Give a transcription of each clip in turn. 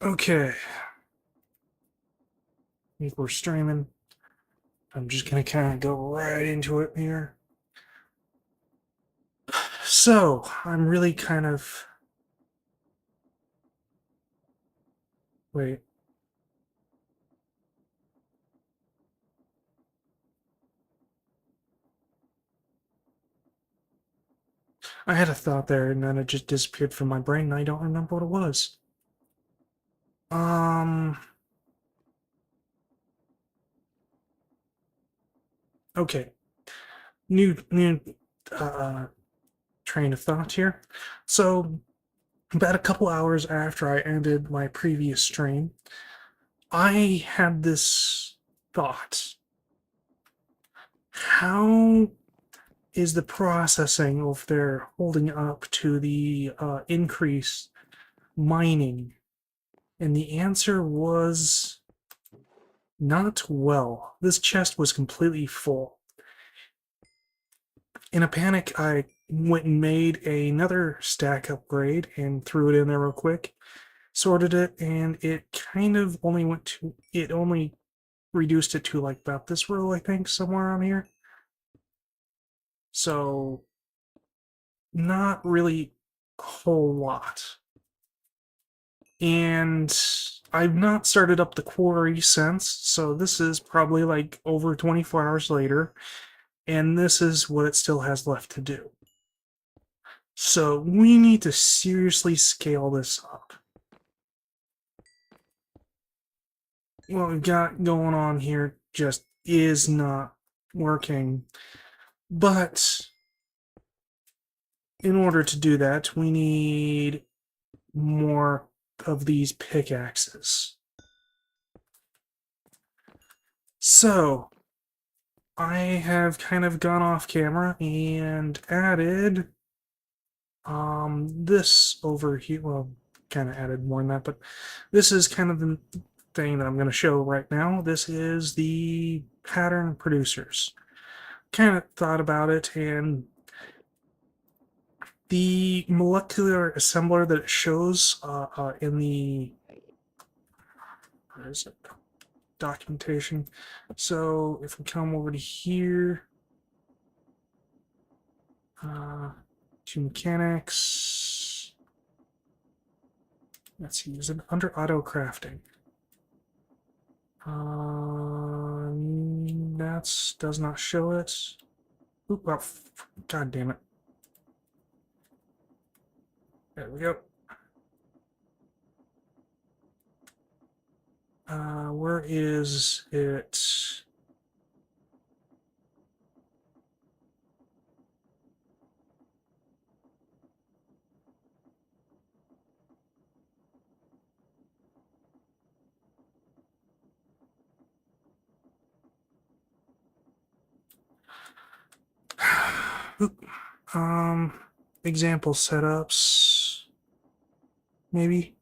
Okay, I think we're streaming. I'm just gonna kind of go right into it here. So, I'm really kind of. Wait. I had a thought there and then it just disappeared from my brain and I don't remember what it was. Um. Okay. New uh, train of thought here. So, about a couple hours after I ended my previous stream, I had this thought. How is the processing of their holding up to the increase mining? And the answer was not well. This chest was completely full. In a panic, I went and made another stack upgrade and threw it in there real quick, sorted it, and it kind of only it only reduced it to like about this row, I think, somewhere on here. So, not really a whole lot. And I've not started up the quarry since, so this is probably like over 24 hours later, and this is what it still has left to do. So we need to seriously scale this up. What we've got going on here just is not working, but in order to do that, we need more of these pickaxes. So, I have kind of gone off camera and added this over here. Well, kind of added more than that, but this is kind of the thing that I'm going to show right now. This is the pattern producers. Kind of thought about it, and the molecular assembler that it shows in the where is it? Documentation. So if we come over to here, to mechanics, let's see, is it under auto crafting? That does not show it. Oop, oh, god damn it. There we go. Where is it? Oop. Example setups, maybe.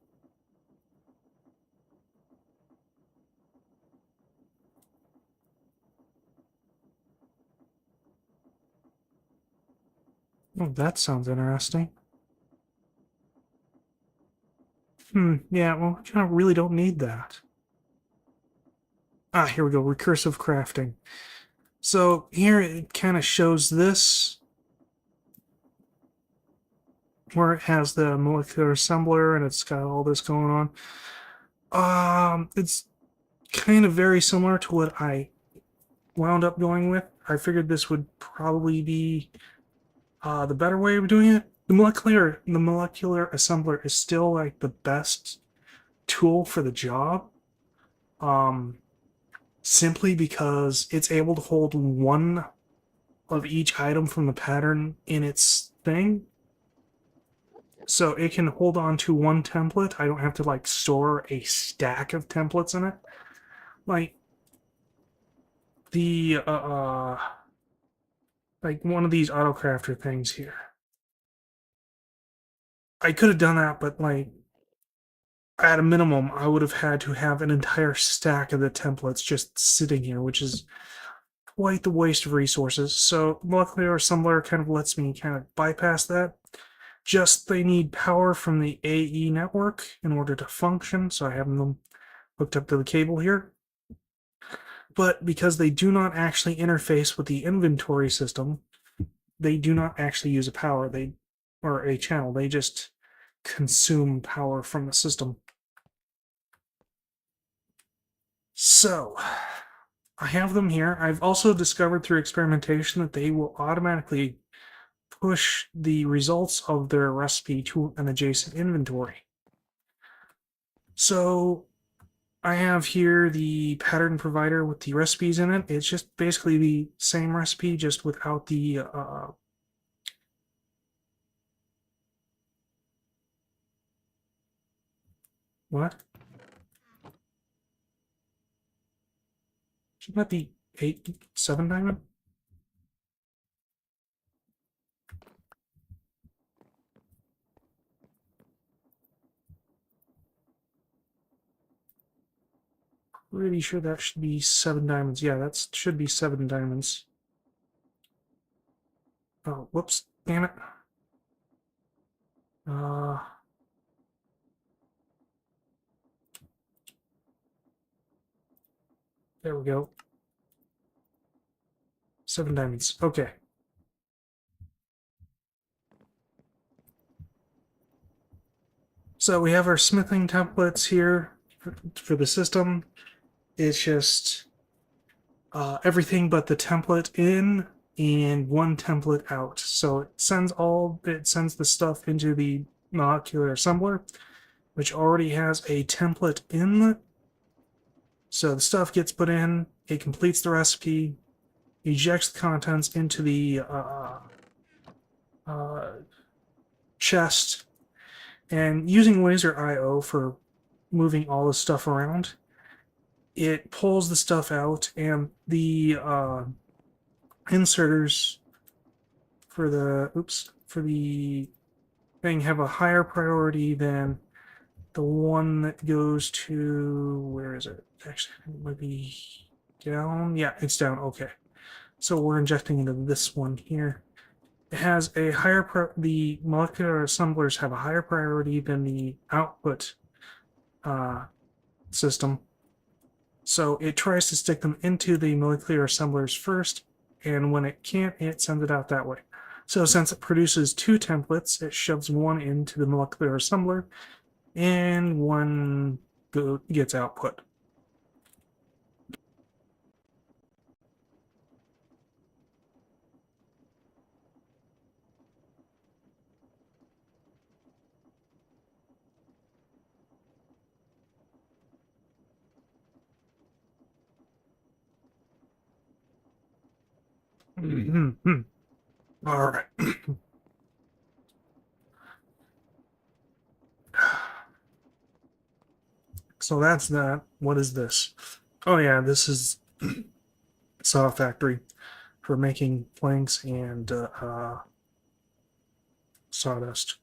Oh, that sounds interesting. Yeah, well, I kind of really don't need that. Ah, here we go, recursive crafting. So here it kind of shows this, where it has the molecular assembler and it's got all this going on. It's kind of very similar to what I wound up going with. I figured this would probably be the better way of doing it. The molecular assembler is still like the best tool for the job. Simply because it's able to hold one of each item from the pattern in its thing. So it can hold on to one template. I don't have to like store a stack of templates in it. Like the like one of these autocrafter things here. I could have done that, but like at a minimum, I would have had to have an entire stack of the templates just sitting here, which is quite the waste of resources. So molecular assembler kind of lets me kind of bypass that. Just they need power from the AE network in order to function, so I have them hooked up to the cable here. But because they do not actually interface with the inventory system, they do not actually use a power, or a channel. They just consume power from the system. So, I have them here. I've also discovered through experimentation that they will automatically push the results of their recipe to an adjacent inventory. So I have here the pattern provider with the recipes in it. It's just basically the same recipe, just without the what? Shouldn't that be 7 diamond? Pretty sure that should be 7 diamonds. Yeah, that should be 7 diamonds. Oh, whoops. Damn it. Uh, there we go. 7 diamonds. Okay. So we have our smithing templates here for the system. It's just everything but the template in and one template out. So it sends the stuff into the molecular assembler, which already has a template in. So the stuff gets put in, it completes the recipe, ejects the contents into the uh, chest, and using laser I/O for moving all the stuff around, it pulls the stuff out, and the inserters for the thing have a higher priority than the one that goes to, where is it? Actually, it might be down. Yeah, it's down. Okay. So we're injecting into this one here. It has a the molecular assemblers have a higher priority than the output system. So it tries to stick them into the molecular assemblers first, and when it can't, it sends it out that way. So since it produces 2 templates, it shoves one into the molecular assembler, and one gets output. All right. So that's that. What is this? Oh yeah, this is saw factory for making planks and sawdust.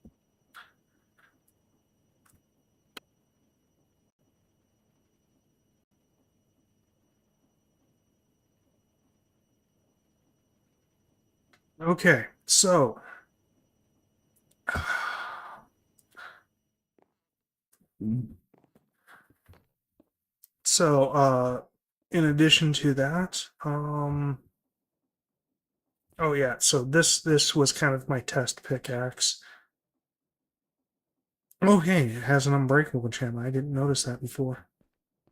Okay, so in addition to that, oh yeah, so this was kind of my test pickaxe. Oh hey, it has an unbreakable enchantment. I didn't notice that before.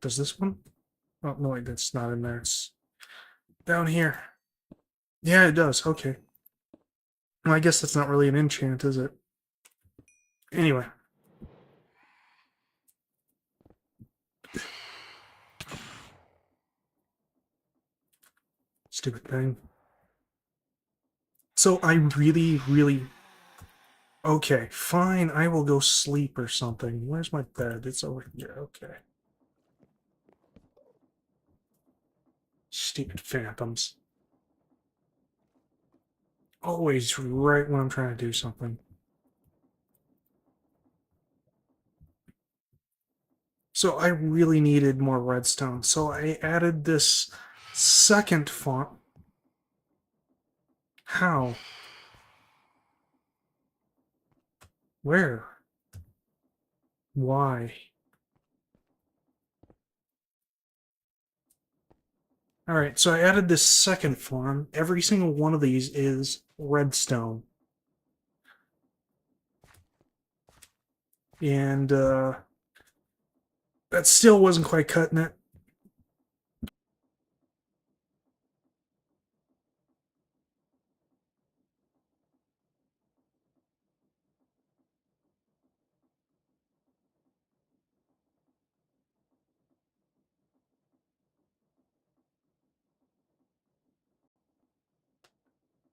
Does this one? Oh no, wait, that's not in there. It's down here. Yeah, it does. Okay. Well, I guess that's not really an enchant, is it? Anyway. Stupid thing. So I really. Okay, fine. I will go sleep or something. Where's my bed? It's over here. Okay. Stupid phantoms. Always right when I'm trying to do something. So I really needed more redstone. So I added this second font. How? Where? Why? Alright, so I added this second farm. Every single one of these is redstone. And, that still wasn't quite cutting it.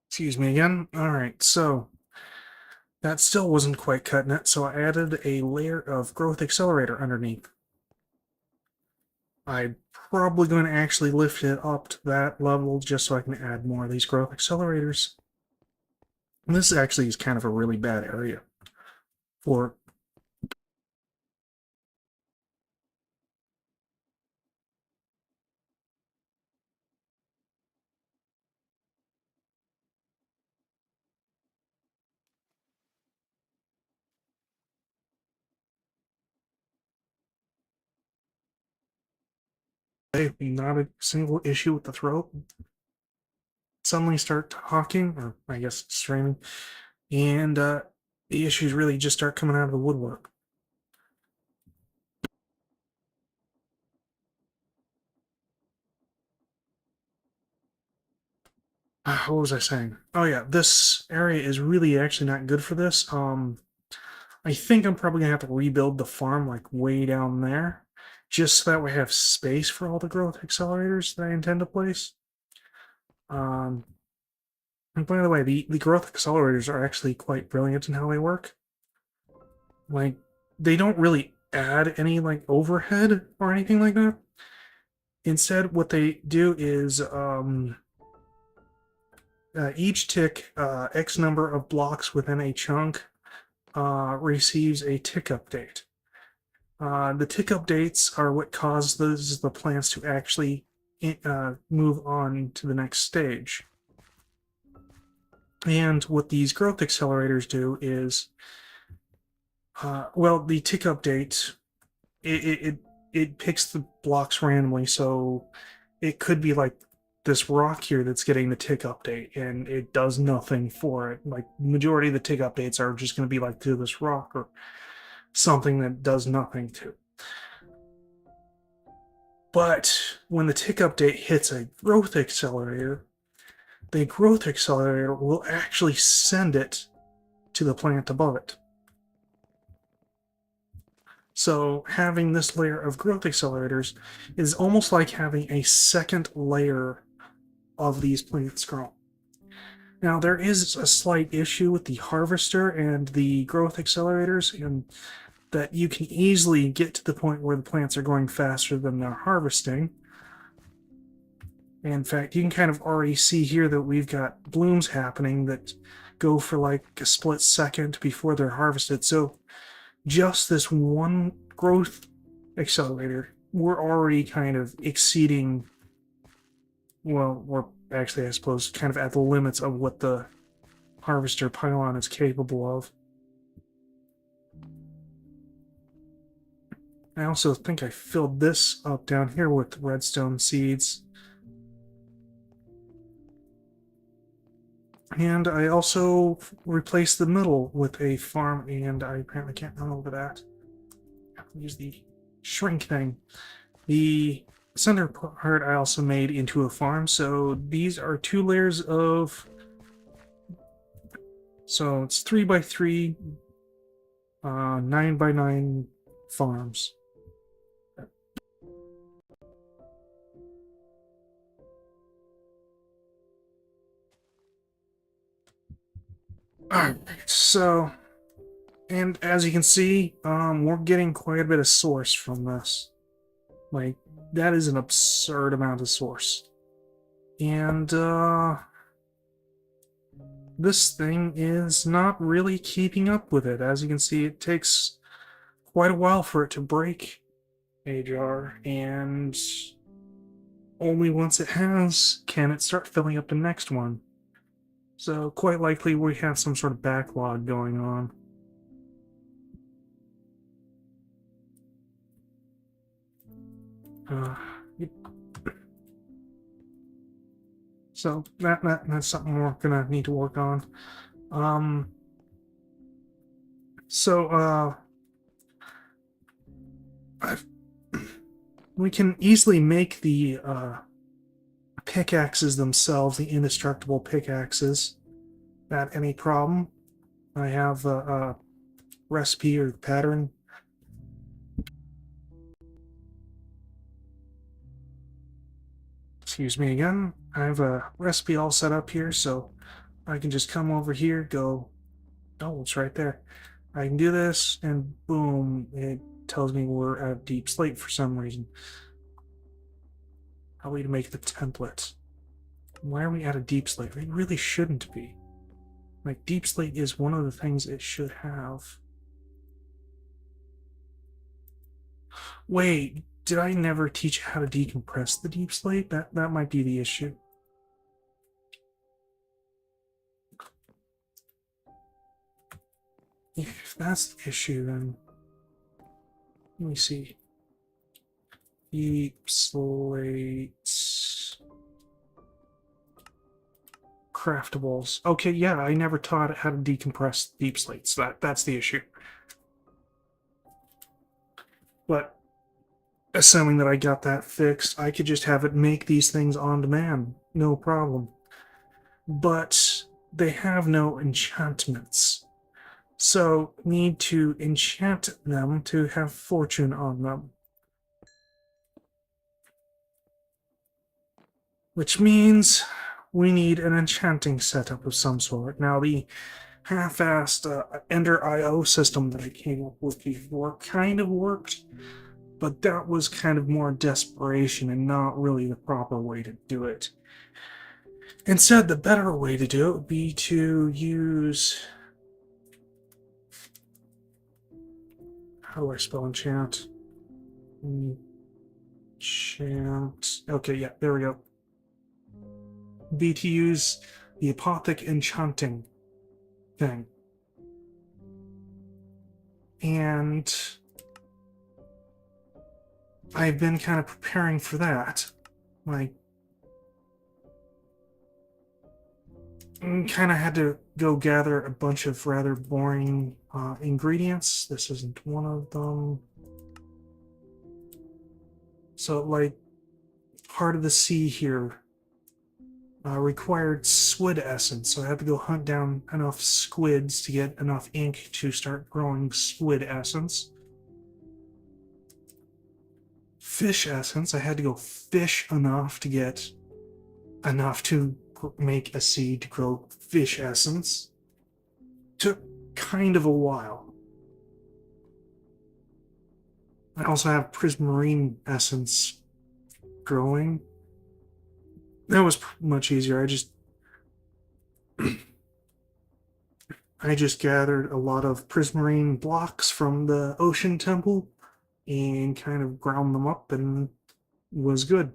Excuse me again. Alright, so that still wasn't quite cutting it, so I added a layer of growth accelerator underneath. I'm probably going to actually lift it up to that level just so I can add more of these growth accelerators. And this actually is kind of a really bad area for. Not a single issue with the throat. Suddenly start talking, or I guess streaming, and the issues really just start coming out of the woodwork. What was I saying? Oh yeah, this area is really actually not good for this. I think I'm probably gonna have to rebuild the farm like way down there, just so that we have space for all the growth accelerators that I intend to place. Um, and by the way, the growth accelerators are actually quite brilliant in how they work. Like, they don't really add any like overhead or anything like that. Instead, what they do is each tick, X number of blocks within a chunk, receives a tick update. The tick updates are what causes the plants to actually move on to the next stage. And what these growth accelerators do is, well, the tick update, it picks the blocks randomly, so it could be like this rock here that's getting the tick update, and it does nothing for it. Like, majority of the tick updates are just going to be like to this rock or something that does nothing to. But when the tick update hits a growth accelerator, the growth accelerator will actually send it to the plant above it. So having this layer of growth accelerators is almost like having a second layer of these plants grown. Now, there is a slight issue with the harvester and the growth accelerators, in that you can easily get to the point where the plants are growing faster than they're harvesting. In fact, you can kind of already see here that we've got blooms happening that go for like a split second before they're harvested. So just this one growth accelerator, we're already kind of exceeding, well, we're actually, I suppose, kind of at the limits of what the harvester pylon is capable of. I also think I filled this up down here with redstone seeds. And I also replaced the middle with a farm, and I apparently can't run over that. I have to use the shrink thing. The center part I also made into a farm, so these are 2 layers of... So it's 3x3, 9x9 farms. Alright, so... And as you can see, we're getting quite a bit of source from this. Like, that is an absurd amount of source. And, this thing is not really keeping up with it. As you can see, it takes quite a while for it to break a jar, and only once it has can it start filling up the next one. So quite likely we have some sort of backlog going on. Uh, so that's something we're gonna need to work on. Um, so I've, we can easily make the pickaxes themselves, the indestructible pickaxes, without any problem. I have a recipe or pattern. Excuse me again. I have a recipe all set up here, so I can just come over here, go, oh, it's right there. I can do this, and boom, it tells me we're at deep slate for some reason. Probably to make the template. Why are we at a deep slate? We really shouldn't be. Like, deep slate is one of the things it should have. Wait, did I never teach how to decompress the deep slate? That might be the issue. If that's the issue, then let me see. Deep slate craftables. Okay, yeah, I never taught how to decompress deep slates. That's the issue. But assuming that I got that fixed, I could just have it make these things on demand. No problem. But they have no enchantments. So need to enchant them to have fortune on them. Which means we need an enchanting setup of some sort. Now, the half-assed Ender IO system that I came up with before kind of worked, but that was kind of more desperation and not really the proper way to do it. Instead, the better way to do it would be to use... How do I spell enchant? Enchant... Okay, yeah, there we go. Be to use the Apothic Enchanting thing. And I've been kind of preparing for that. Like, kind of had to go gather a bunch of rather boring ingredients. This isn't one of them. So, like, part of the sea here required squid essence, so I had to go hunt down enough squids to get enough ink to start growing squid essence. Fish essence, I had to go fish enough to get enough to make a seed to grow fish essence. Took kind of a while. I also have prismarine essence growing. That was much easier. I just gathered a lot of prismarine blocks from the ocean temple and kind of ground them up and was good.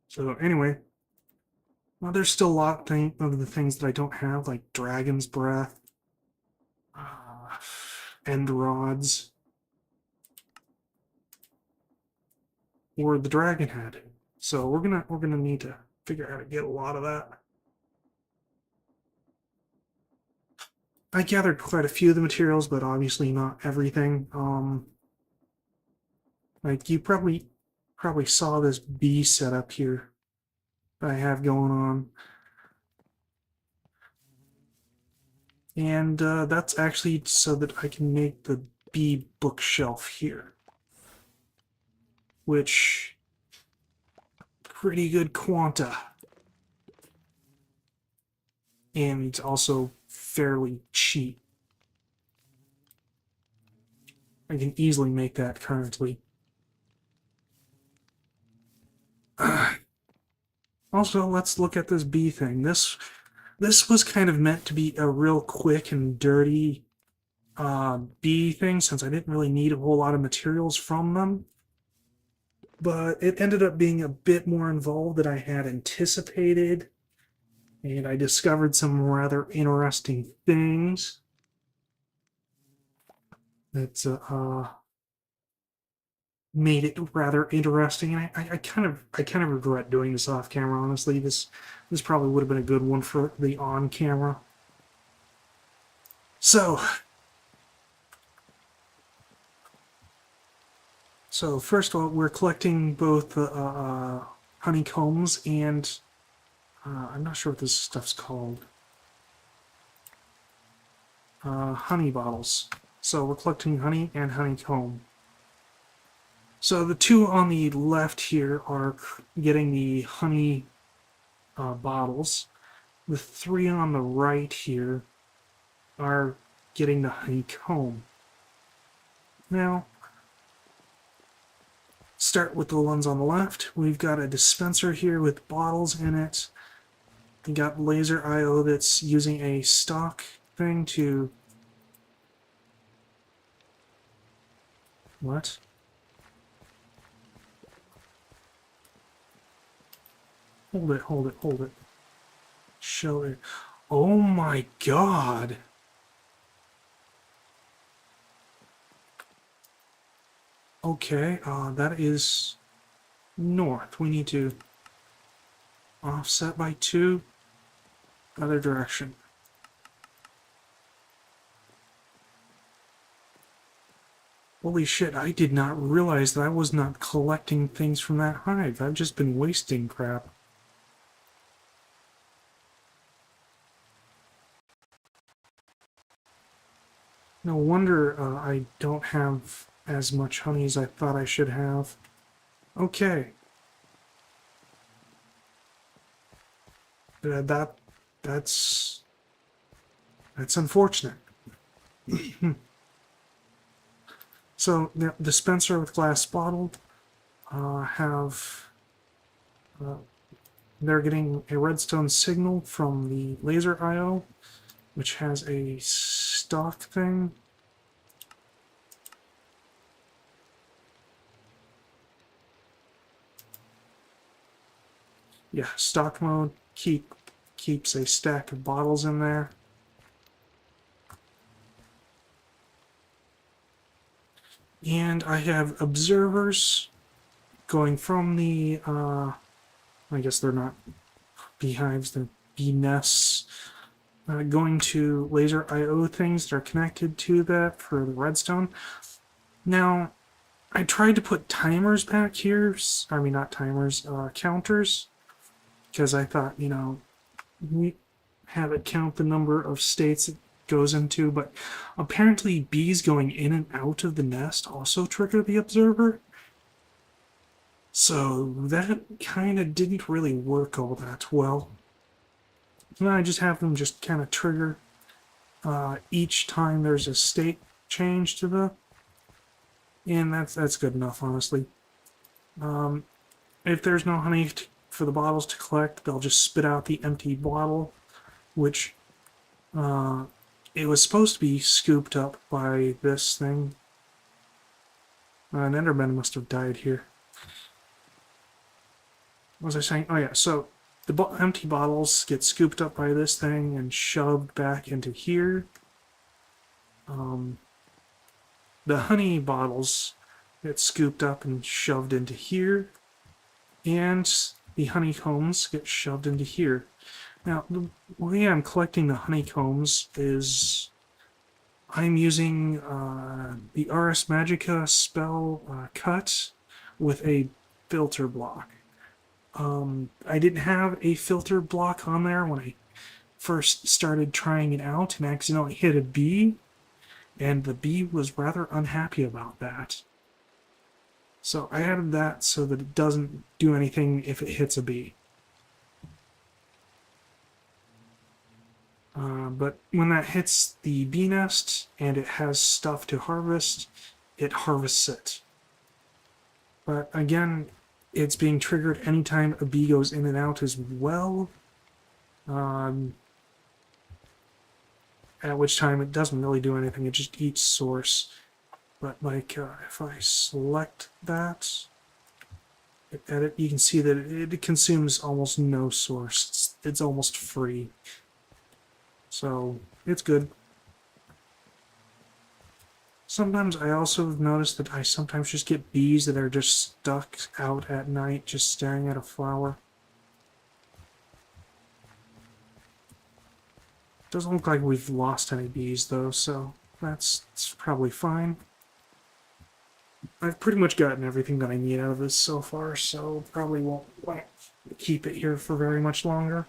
So anyway, well, there's still a lot of the things that I don't have, like dragon's breath, end rods, or the dragon head. So we're gonna need to figure out how to get a lot of that. I gathered quite a few of the materials, but obviously not everything. Like you probably saw this bee setup here that I have going on. And that's actually so that I can make the bee bookshelf here. Which, pretty good quanta. And also fairly cheap. I can easily make that currently. Also, let's look at this bee thing. This was kind of meant to be a real quick and dirty bee thing, since I didn't really need a whole lot of materials from them. But it ended up being a bit more involved than I had anticipated, and I discovered some rather interesting things. That's made it rather interesting. And I kind of regret doing this off camera. Honestly, this probably would have been a good one for the on camera. So first of all, we're collecting both honeycombs and I'm not sure what this stuff's called. Honey bottles. So we're collecting honey and honeycomb. So the two on the left here are getting the honey bottles. The three on the right here are getting the honeycomb. Now, start with the ones on the left. We've got a dispenser here with bottles in it. We got laser IO that's using a stock thing to... What? Hold it, hold it, hold it. Show it. Oh my god! Okay, that is north. We need to offset by 2. Other direction. Holy shit, I did not realize that I was not collecting things from that hive. I've just been wasting crap. No wonder I don't have as much honey as I thought I should have. Okay. That's unfortunate. So the dispenser with glass bottle they're getting a redstone signal from the laser IO, which has a stock thing. Yeah, stock mode keeps a stack of bottles in there. And I have observers going from the, I guess they're not beehives, they're bee nests, going to laser IO things that are connected to that for the redstone. Now, I tried to put timers back here, I mean not timers, counters, because I thought, you know, we have it count the number of states it goes into, but apparently bees going in and out of the nest also trigger the observer. So that kind of didn't really work all that well. And I just have them just kind of trigger each time there's a state change to the... And that's good enough, honestly. If there's no honey for the bottles to collect, they'll just spit out the empty bottle, which it was supposed to be scooped up by this thing. An Enderman must have died here. What was I saying? Oh yeah, so the empty bottles get scooped up by this thing and shoved back into here. The honey bottles get scooped up and shoved into here. And the honeycombs get shoved into here. Now, the way I'm collecting the honeycombs is I'm using the Ars Magica spell cut with a filter block. I didn't have a filter block on there when I first started trying it out and accidentally hit a bee, and the bee was rather unhappy about that. So I added that so that it doesn't do anything if it hits a bee. But when that hits the bee nest and it has stuff to harvest, it harvests it. But again, it's being triggered anytime a bee goes in and out as well. At which time it doesn't really do anything, it just eats source. But like, if I select that, edit, you can see that it consumes almost no source. It's almost free. So, it's good. Sometimes I also have noticed that I sometimes just get bees that are just stuck out at night just staring at a flower. Doesn't look like we've lost any bees though, so that's probably fine. I've pretty much gotten everything that I need out of this so far, so probably won't keep it here for very much longer.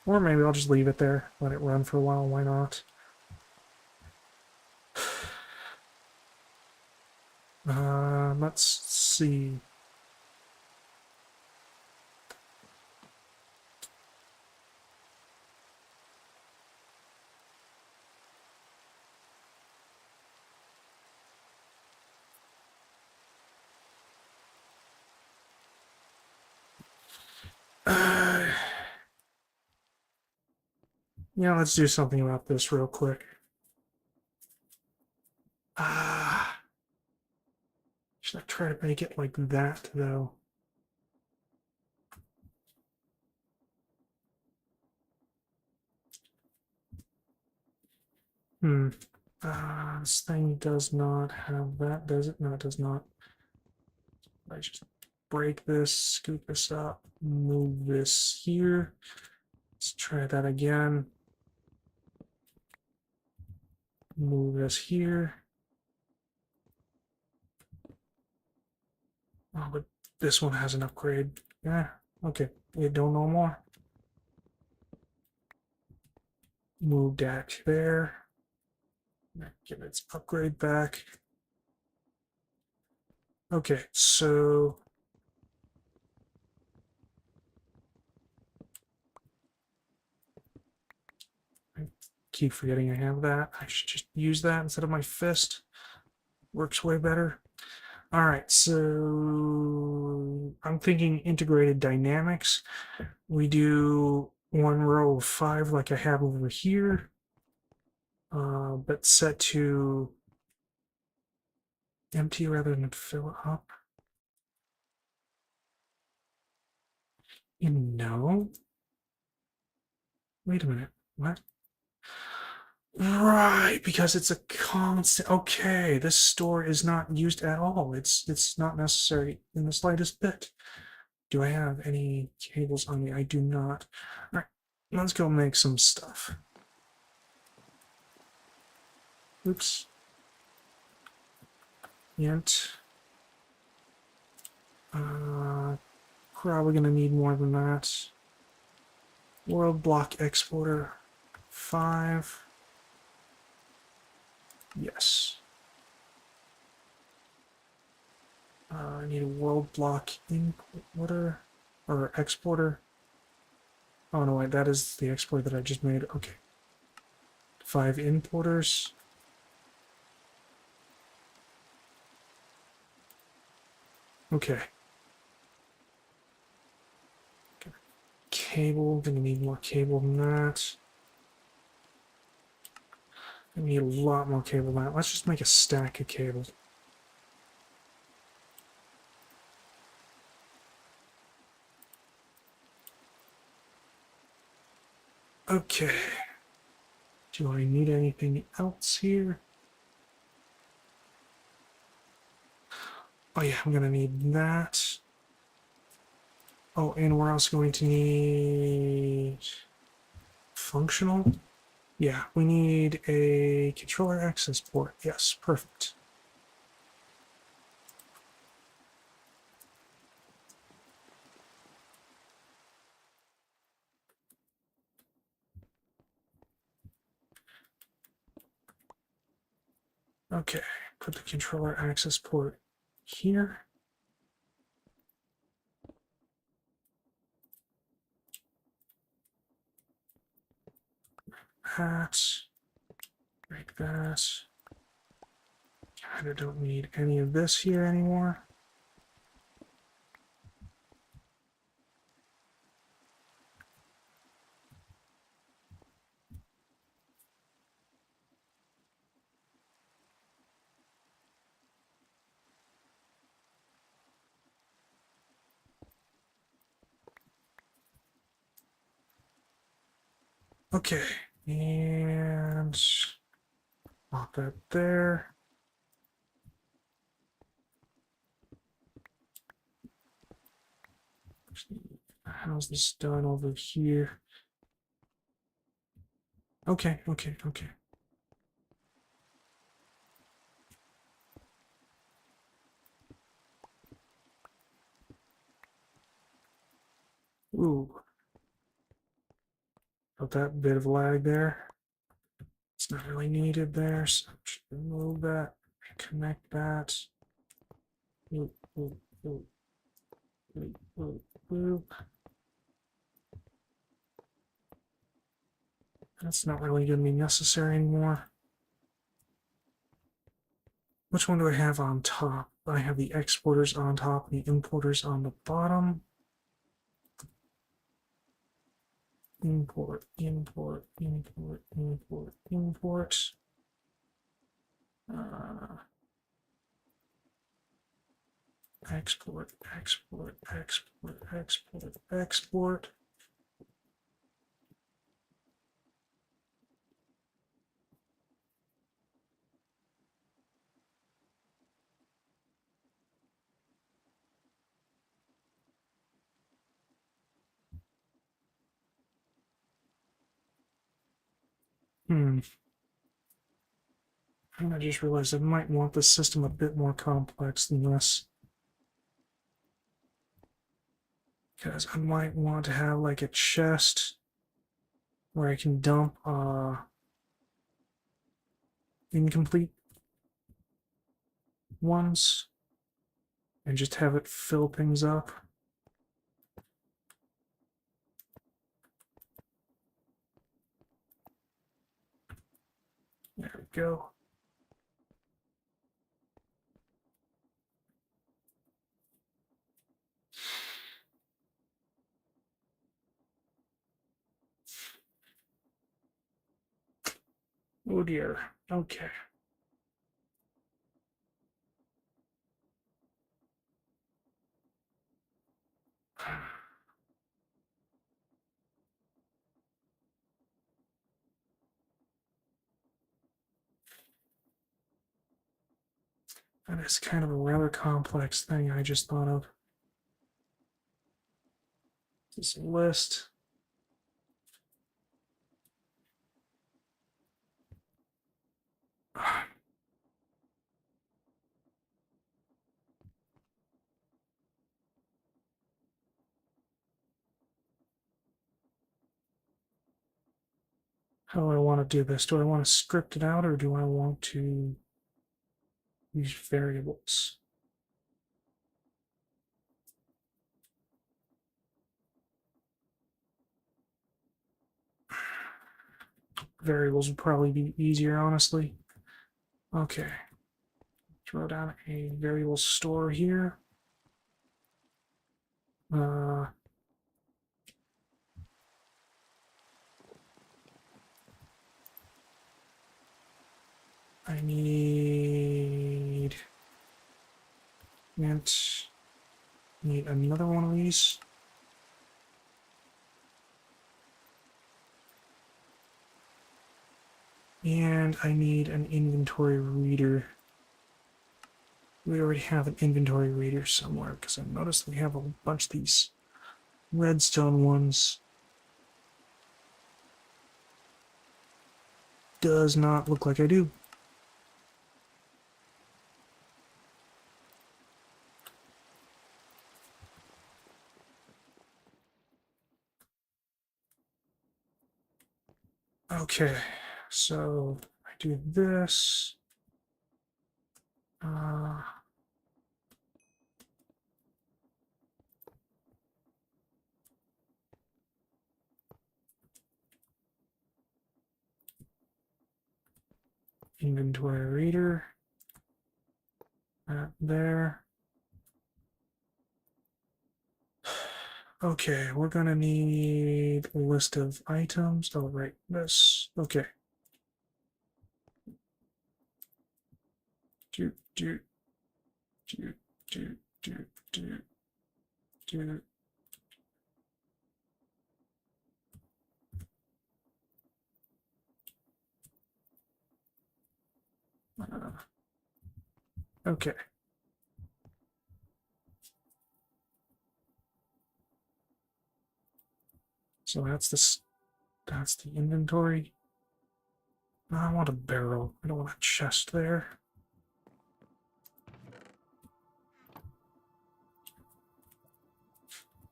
Or maybe I'll just leave it there, let it run for a while, why not? Let's see. Uh, yeah, let's do something about this real quick. Ah, should I try to make it like that, though? Hmm. This thing does not have that, does it? No, it does not. I just break this, scoop this up, move this here. Let's try that again. Move this here. Oh, but this one has an upgrade. Yeah, okay. We don't know more. Move that there. Give its upgrade back. Okay, so I keep forgetting I have that. I should just use that instead of my fist. Works way better. All right, so I'm thinking integrated dynamics. We do one row of 5 like I have over here, but set to empty rather than fill up. No. Wait a minute. What? Right, because it's a constant. Okay, this store is not used at all. It's not necessary in the slightest bit. Do I have any cables on me? I do not. All right, let's go make some stuff. Oops. Int. Probably gonna need more than that. World block exporter 5. Yes. I need a world block importer or exporter. Oh no, wait, that is the export that I just made. Okay. 5 importers. Okay. Cable, gonna need more cable than that. I need a lot more cable than that. Let's just make a stack of cable. Okay. Do I need anything else here? Oh yeah, I'm gonna need that. Oh, and we're also going to need functional. Yeah, we need a controller access port. Yes, perfect. Okay, put the controller access port here. That. Break that. Kind of don't need any of this here anymore. Okay, and pop that there. How's this done over here? Okay. Ooh. Got that bit of lag there. It's not really needed there, so just remove that, connect that. Boop, boop, boop, boop, boop, boop. That's not really going to be necessary anymore. Which one do I have on top? I have the exporters on top and the importers on the bottom. Import, import, import, import, import. Export, export, export, export, export. And I just realized I might want the system a bit more complex than this. Because I might want to have like a chest where I can dump incomplete ones and just have it fill things up. There we go. Oh dear. Okay. That is kind of a rather complex thing I just thought of. This list. How do I want to do this? Do I want to script it out or do I want to use variables? Variables would probably be easier, honestly. Okay. Throw down a variable store here. I need int. Need another one of these. And I need an inventory reader. We already have an inventory reader somewhere because I noticed we have a bunch of these redstone ones. Does not look like I do. Okay, so I do this. Inventory reader. That there. Okay, we're gonna need a list of items. Oh, right, this. Okay. Do, do, do, do, do, do, do. Okay. So that's the inventory. I want a barrel. I don't want a chest there.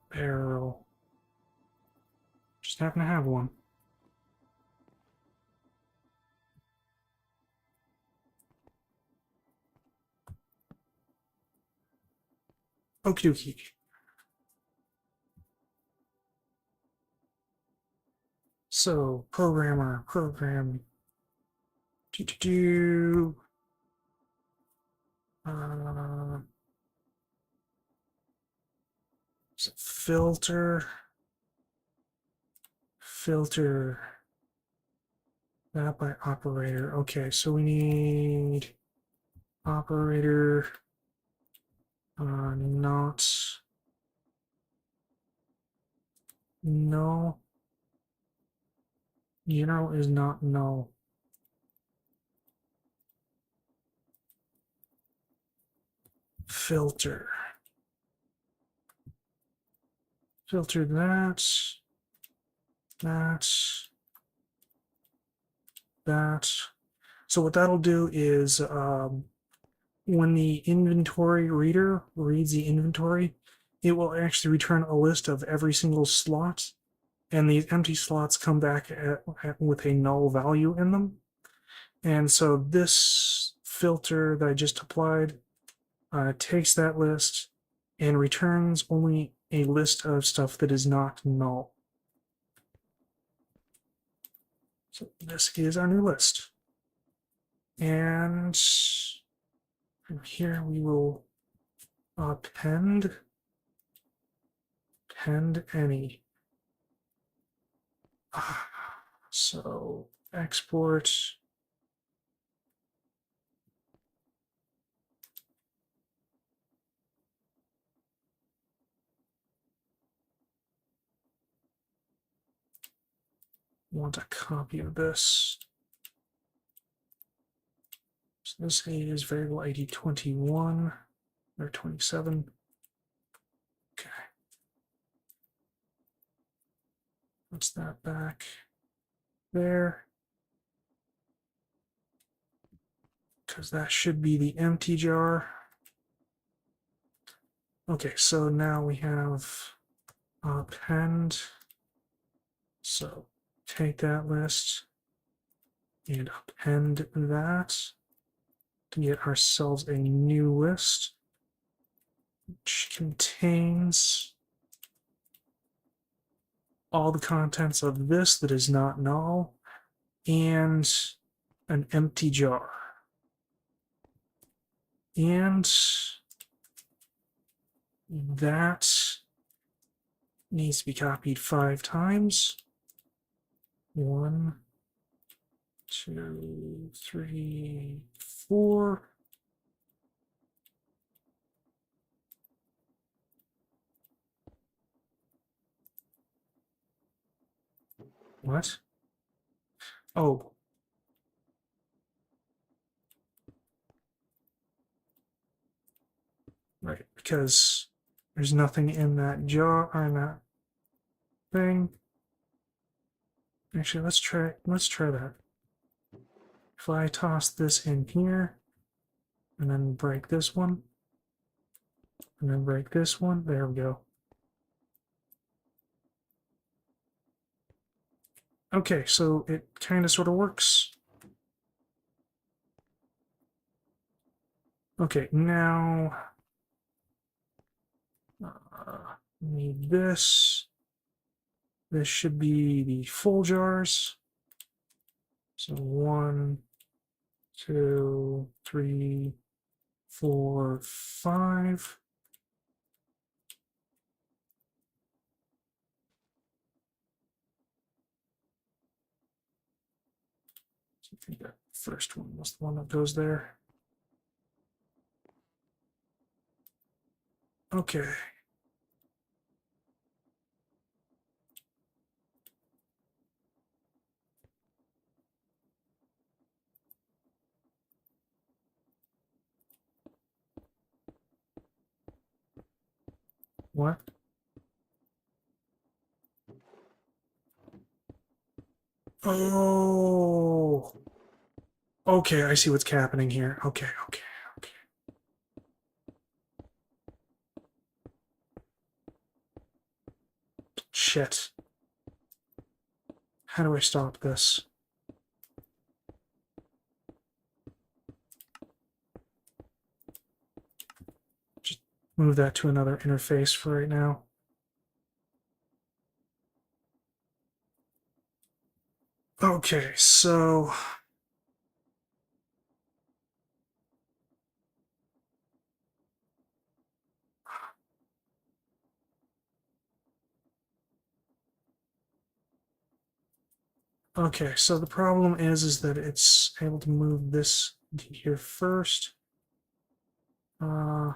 Barrel. Just happen to have one. Okie dokie. So, programmer, program. Do do do. Filter. Filter. That by operator. Okay, so we need operator. Not. No. Is not null. Filter. Filter that. That. That. So what that'll do is when the inventory reader reads the inventory, it will actually return a list of every single slot, and these empty slots come back with a null value in them. And so this filter that I just applied takes that list and returns only a list of stuff that is not null. So this is our new list. And from here we will append any. So export. Want a copy of this. So this is variable ID 21 or 27. Okay. What's that back there? Because that should be the empty jar. Okay, so now we have append. So take that list and append that to get ourselves a new list, which contains all the contents of this that is not null and an empty jar. And that needs to be copied 5 times. 1, 2, 3, 4. What? Oh. Right, because there's nothing in that jar or in that thing. Actually, let's try that. If I toss this in here and then break this one and then break this one, there we go. Okay, so it kind of sort of works. Okay, now need this. This should be the full jars. So 1, 2, 3, 4, 5. I think that first one was the one that goes there. Okay. What? Oh. Okay, I see what's happening here. Okay, okay, okay. Shit. How do I stop this? Just move that to another interface for right now. Okay, so the problem is that it's able to move this here first. Uh,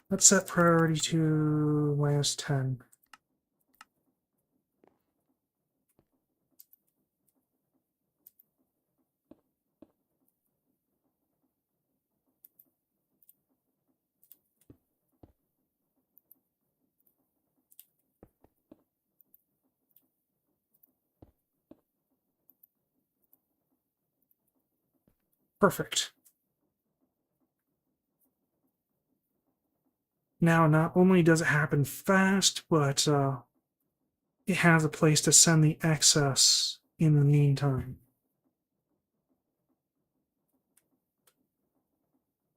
let's set priority to -10. Perfect. Now, not only does it happen fast, but it has a place to send the excess in the meantime.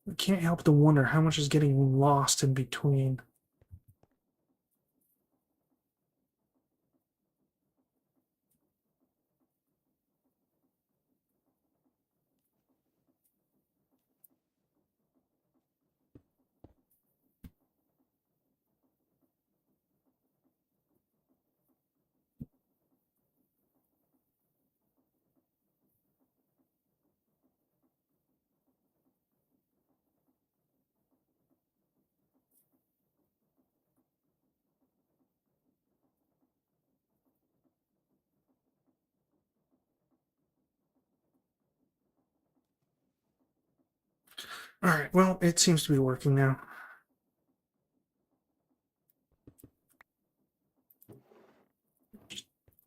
I can't help to wonder how much is getting lost in between. All right, well, it seems to be working now.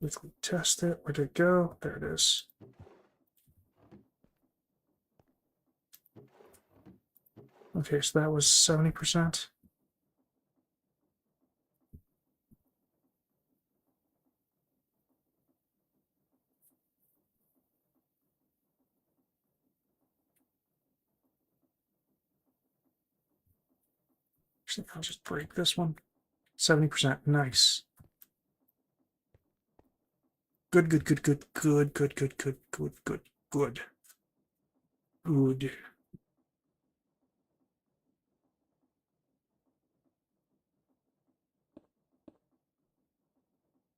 Let's test it. Where'd it go? There it is. Okay, so that was 70%. Actually, I'll just break this one. 70%. Nice. Good, good, good, good, good, good, good, good, good, good, good. Good.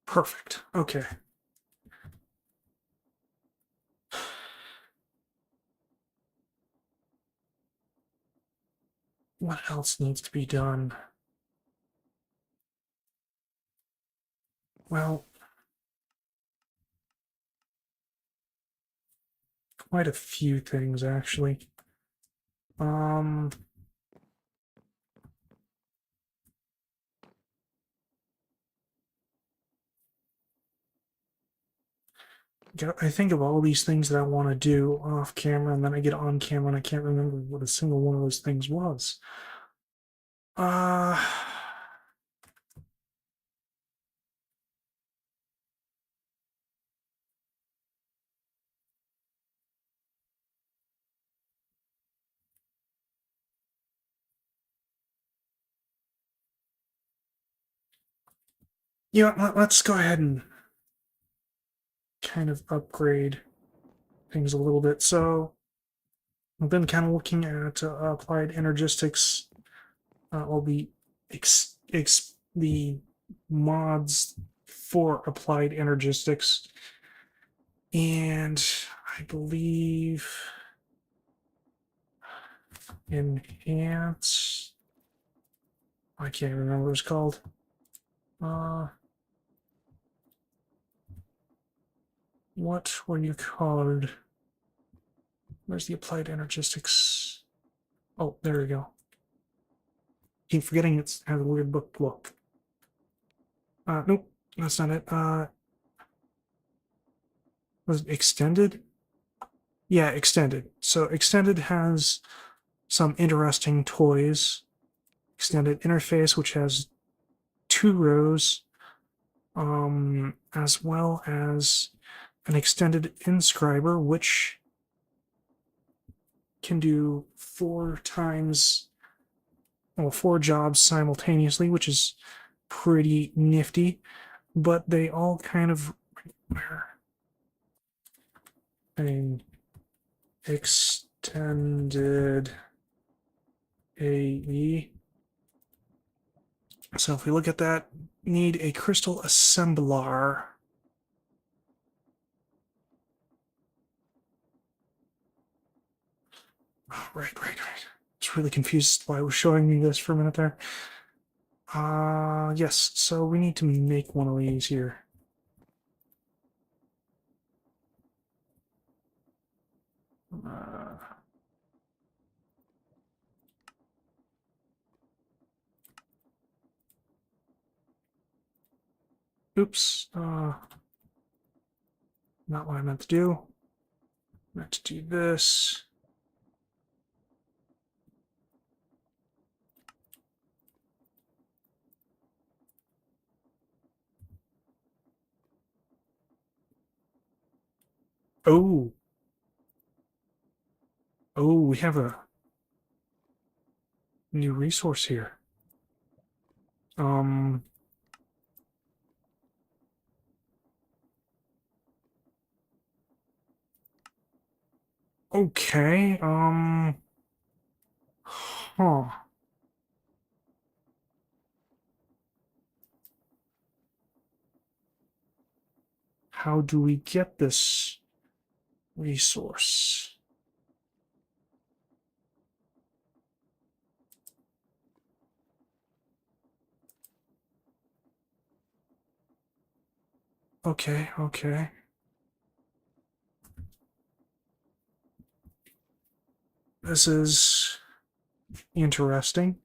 Perfect. Okay. What else needs to be done? Well, quite a few things actually. Um, I think of all these things that I want to do off camera, and then I get on camera and I can't remember what a single one of those things was. Uh, let's go ahead and kind of upgrade things a little bit. So I've been kind of looking at applied energistics, all the mods for applied energistics, and I believe enhance. I can't remember what it's called. Uh, what were you called? Where's the applied energistics? Oh, there we go. Keep forgetting it has a weird book look. Nope, that's not it. Was it extended? Yeah, extended. So extended has some interesting toys. Extended interface, which has 2 rows, as well as an extended inscriber, which can do 4 jobs simultaneously, which is pretty nifty. But they all kind of an extended AE. So if we look at that, need a crystal assembler. Oh, right. I was really confused why it was showing me this for a minute there. Yes, so we need to make one of these here. Uh, oops, not what I meant to do. I meant to do this. Oh, we have a new resource here. Um, okay, huh. How do we get this resource? Okay. This is interesting.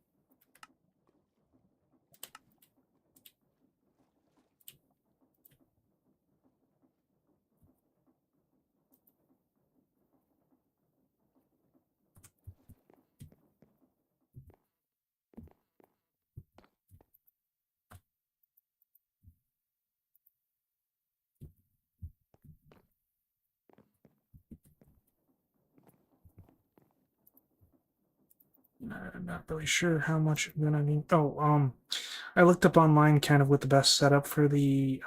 I'm not really sure how much I'm gonna need. Oh, I looked up online kind of what the best setup for the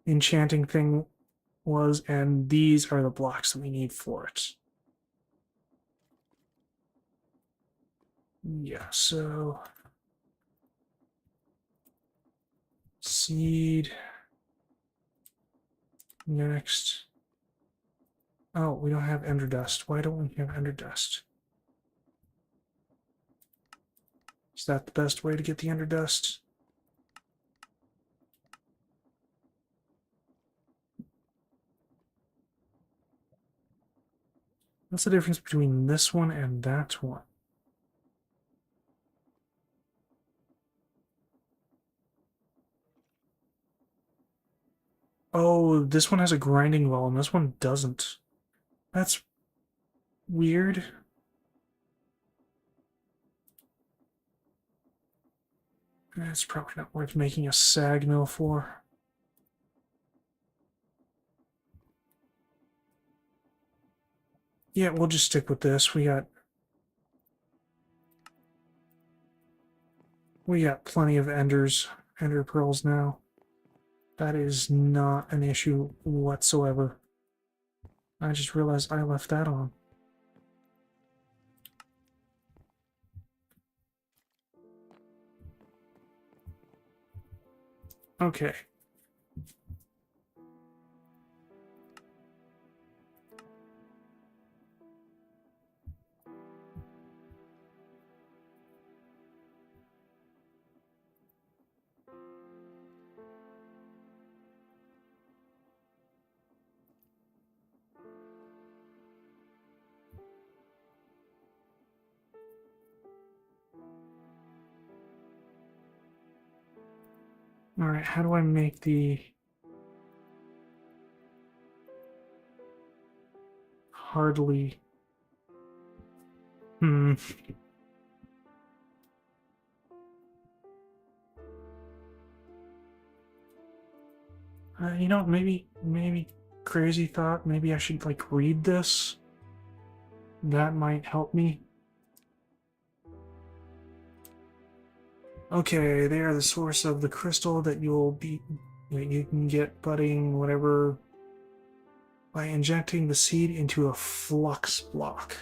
enchanting thing was, and these are the blocks that we need for it. Yeah, so seed next. Oh, we don't have ender dust. Why don't we have ender dust? Is that the best way to get the ender dust? What's the difference between this one and that one? Oh, this one has a grinding wall and this one doesn't. That's weird. It's probably not worth making a sag mill for. Yeah, we'll just stick with this. We got plenty of ender pearls now. That is not an issue whatsoever. I just realized I left that on. Okay. Alright, how do I make the... hardly... Hmm. You know, maybe crazy thought. Maybe I should, like, read this. That might help me. Okay, they are the source of the crystal that you can get budding, whatever, by injecting the seed into a flux block.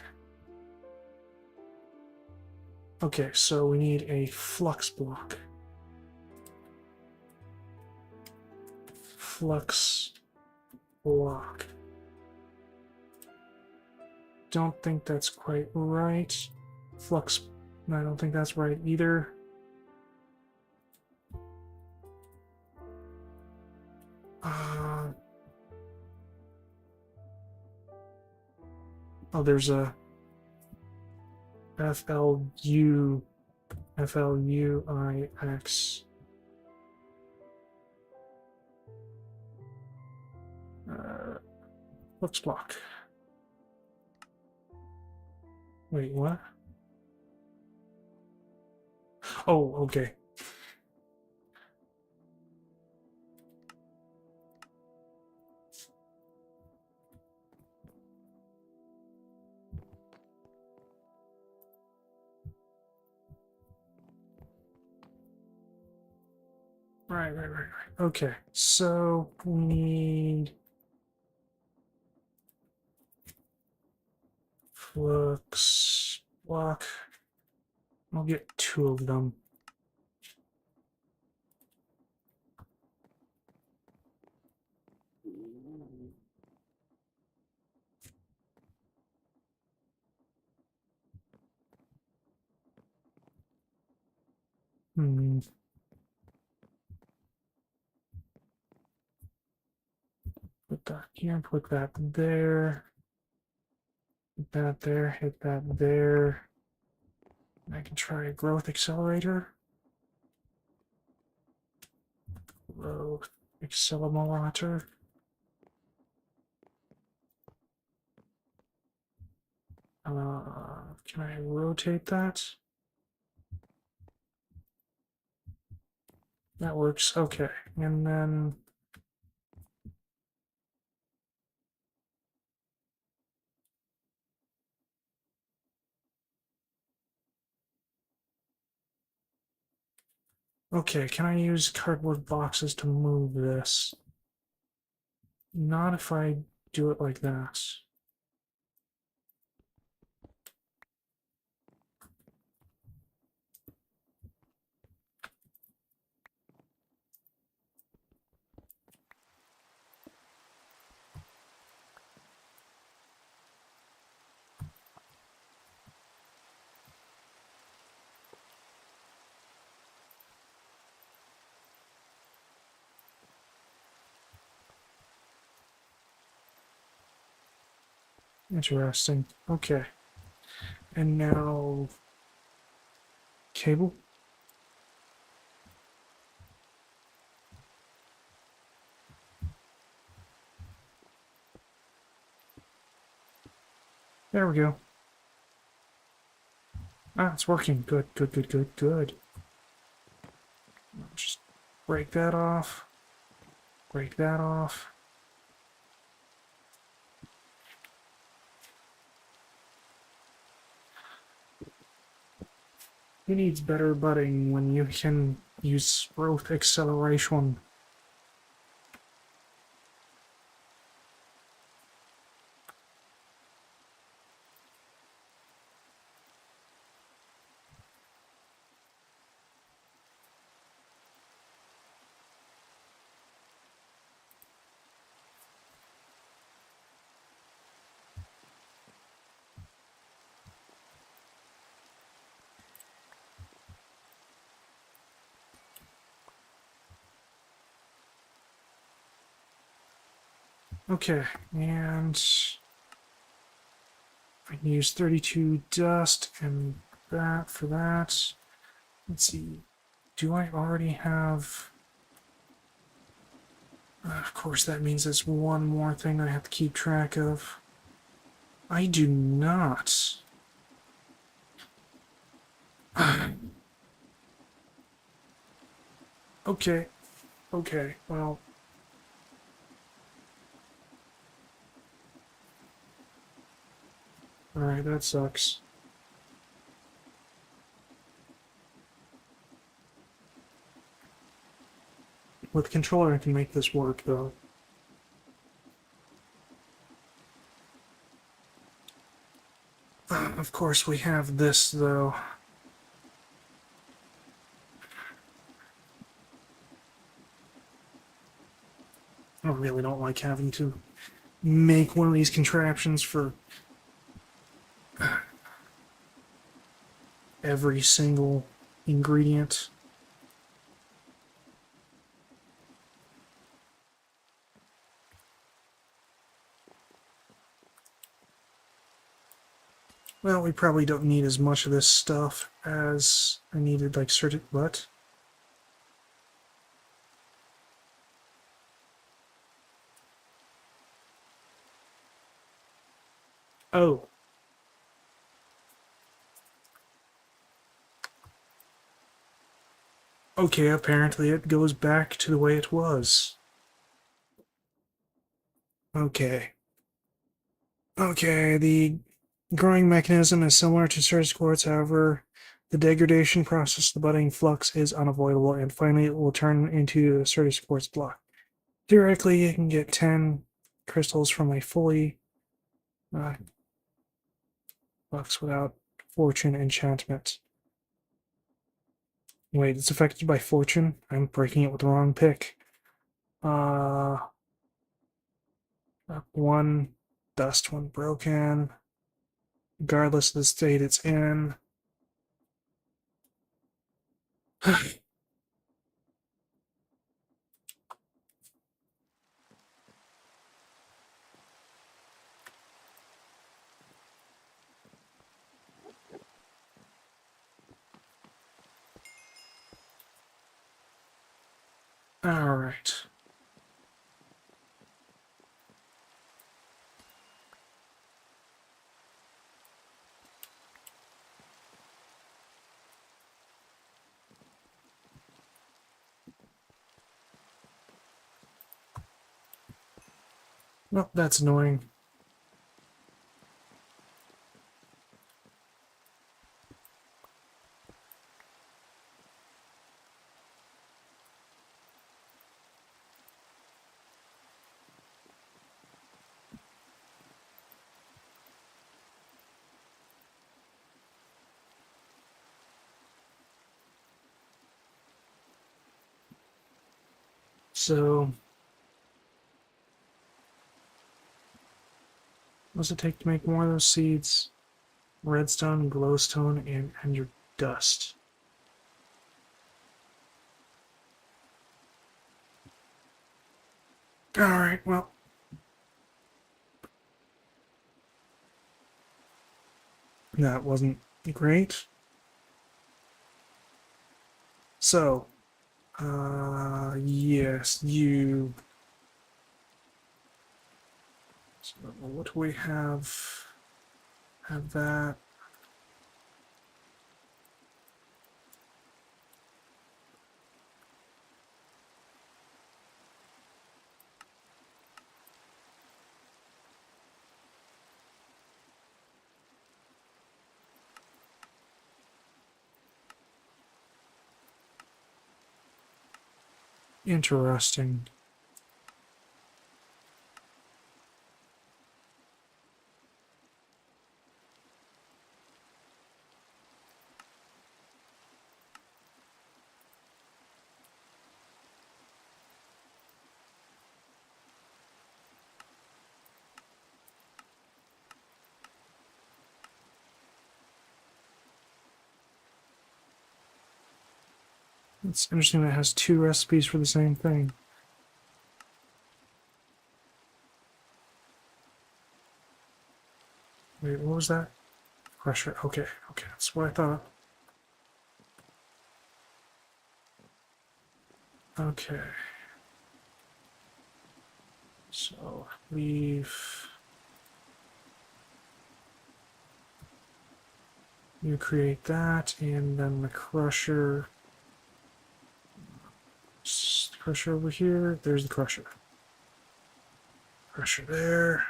Okay, so we need a flux block. Flux block. Don't think that's quite right. Flux, I don't think that's right either. Oh, there's a FLUIX. Flux block. Wait, what? Oh, okay. Right. Okay, so we need flux block. I'll get 2 of them. Put that here, put that there. Hit that there, hit that there. I can try a growth accelerator. Growth accelerometer. Can I rotate that? That works. Okay, and then okay, can I use cardboard boxes to move this? Not if I do it like that. Interesting. Okay. And now cable. There we go. Ah, it's working. Good. Just break that off. Break that off. Who needs better budding when you can use growth acceleration? Okay, and I can use 32 dust and that for that. Let's see. Do I already have... of course, that means there's one more thing I have to keep track of. I do not. Okay. Okay. Well. Alright, that sucks. With the controller, I can make this work, though. Of course, we have this, though. I really don't like having to make one of these contraptions for every single ingredient. Well, we probably don't need as much of this stuff as I needed, like certain. What? Oh. Okay, apparently it goes back to the way it was. Okay. Okay, the growing mechanism is similar to surface quartz, however, the degradation process, the budding flux, is unavoidable, and finally it will turn into a surface quartz block. Theoretically, you can get 10 crystals from a fully uh, flux without fortune enchantment. Wait, it's affected by fortune? I'm breaking it with the wrong pick. Uh, one dust when broken, regardless of the state it's in. Alright. Well, that's annoying. So, what does it take to make more of those seeds? Redstone, glowstone, and ender dust. Alright, well. That wasn't great. So, yes, you. So what do we have? Have that. Interesting. It's interesting that it has two recipes for the same thing. Wait, what was that? Crusher. Okay, okay, that's what I thought. Okay. So, leave. You create that, and then the crusher. Crusher over here. There's the crusher. Crusher there.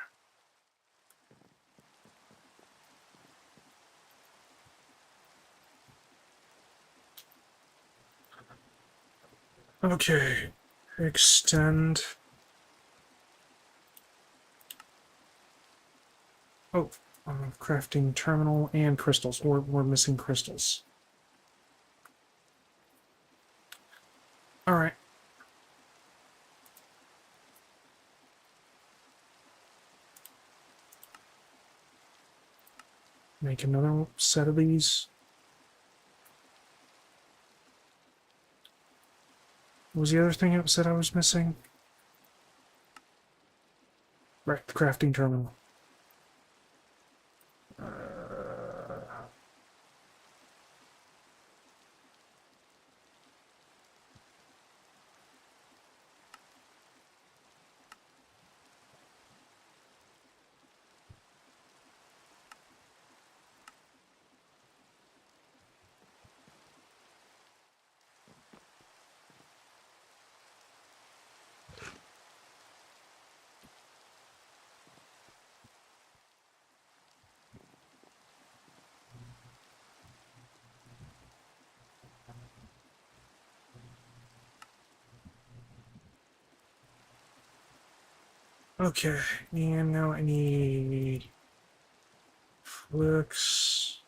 Okay. Extend. Oh, crafting terminal and crystals. We're missing crystals. All right. Make another set of these. What was the other thing it said I was missing? Right, the crafting terminal. Okay, and now I need flicks.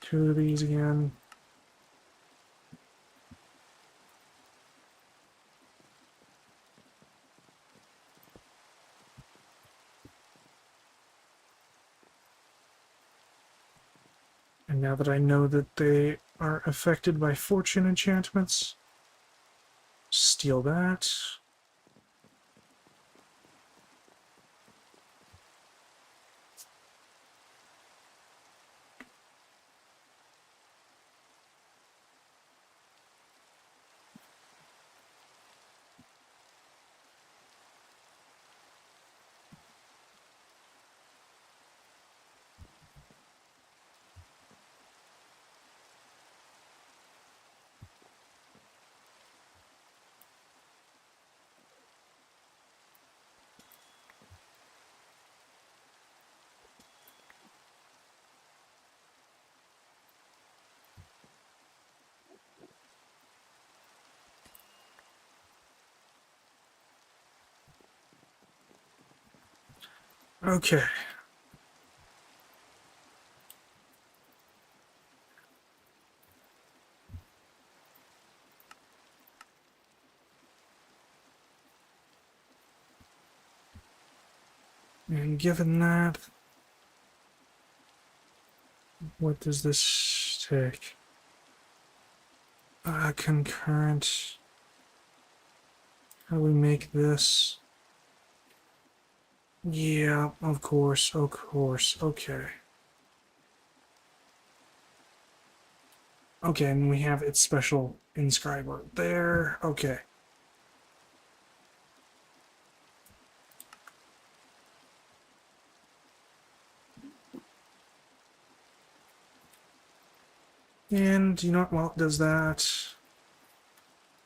2 of these again. And now that I know that they are affected by fortune enchantments, steal that. Okay. And given that, what does this take? Concurrent. How do we make this? Yeah, of course, of course. Okay. Okay, and we have its special inscriber there. Okay. And you know what? Well, it does that.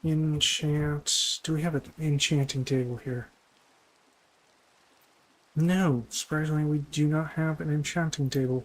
Enchant. Do we have an enchanting table here? No, surprisingly, we do not have an enchanting table.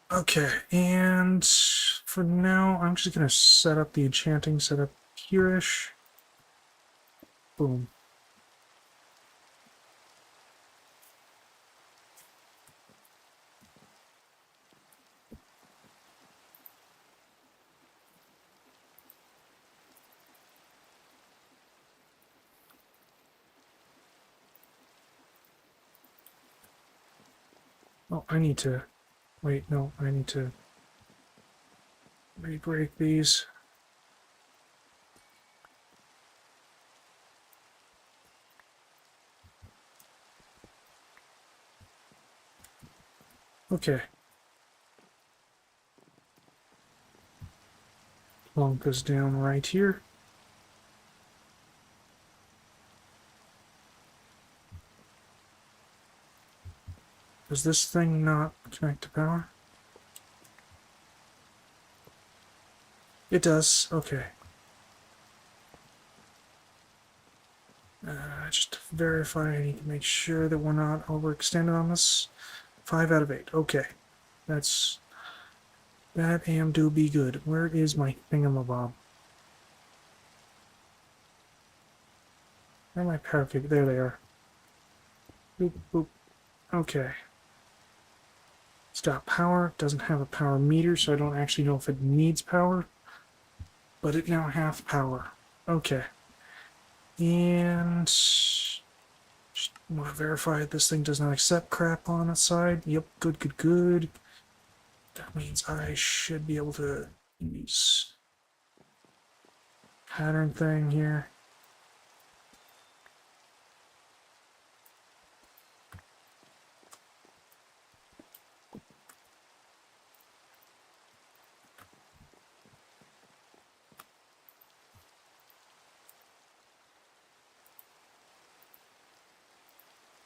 Okay, and for now, I'm just gonna set up the enchanting setup here-ish. Boom. Oh, I need to... Wait, no, I need to re-break these. Okay. Plunk this down right here. Does this thing not connect to power? It does. Okay. Just to verify, I need to make sure that we're not overextended on this. 5 out of 8. Okay. That am do be good. Where is my thingamabob? Where are my power cable? There they are. Boop, boop. Okay. It's got power. Doesn't have a power meter, so I don't actually know if it needs power. But it now has power. Okay. And... just want to verify this thing does not accept crap on its side. Yep, good, good, good. That means I should be able to use pattern thing here.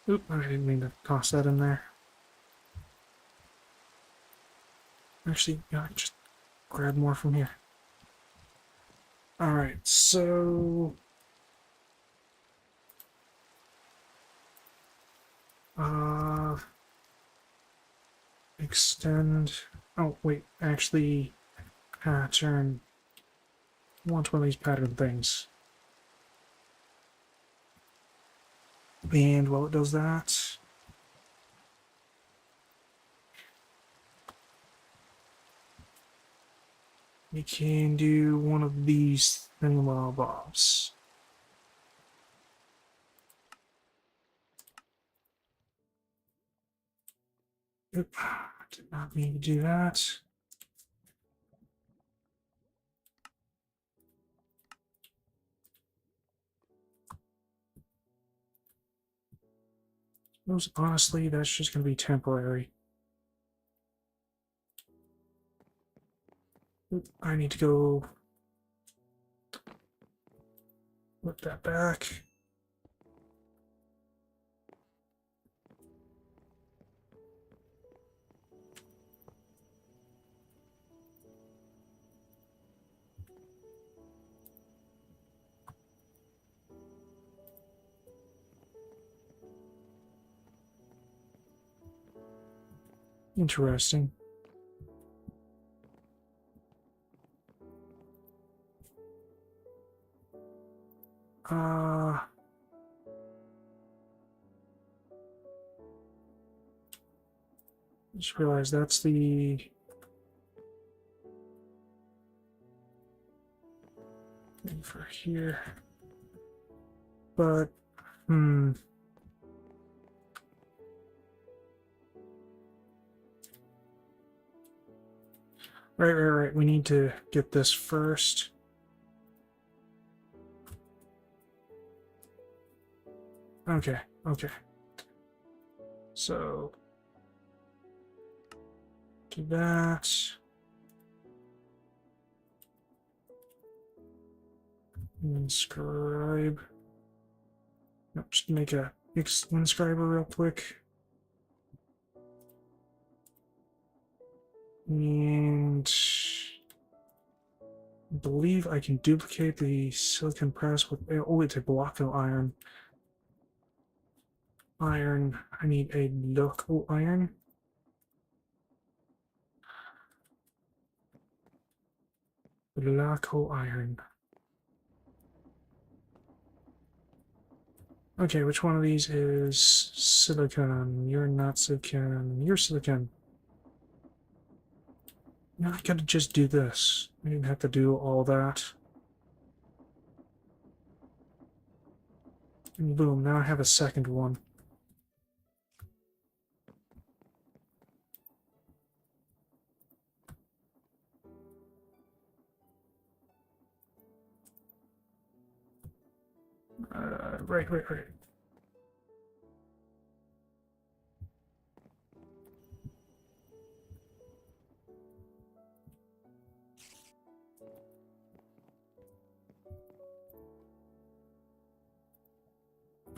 Oop, I didn't mean to toss that in there. Actually, yeah, just grab more from here. Alright, so... extend... Oh, wait, actually, pattern... I want one of these pattern things. And while it does that... we can do one of these thingamabobs. Oop, did not mean to do that. Honestly, that's just going to be temporary. Oop, I need to go put that back. Interesting. Just realized that's the thing for here. But, Right. We need to get this first. Okay. So, do that. Inscribe. Nope, just make a inscriber real quick. And I believe I can duplicate the silicon press with, oh, it's a block of iron. I need a local iron. Local iron. Okay, which one of these is silicon? You're not silicon. You're silicon. Now I gotta just do this. I didn't have to do all that. And boom, now I have a second one. Right.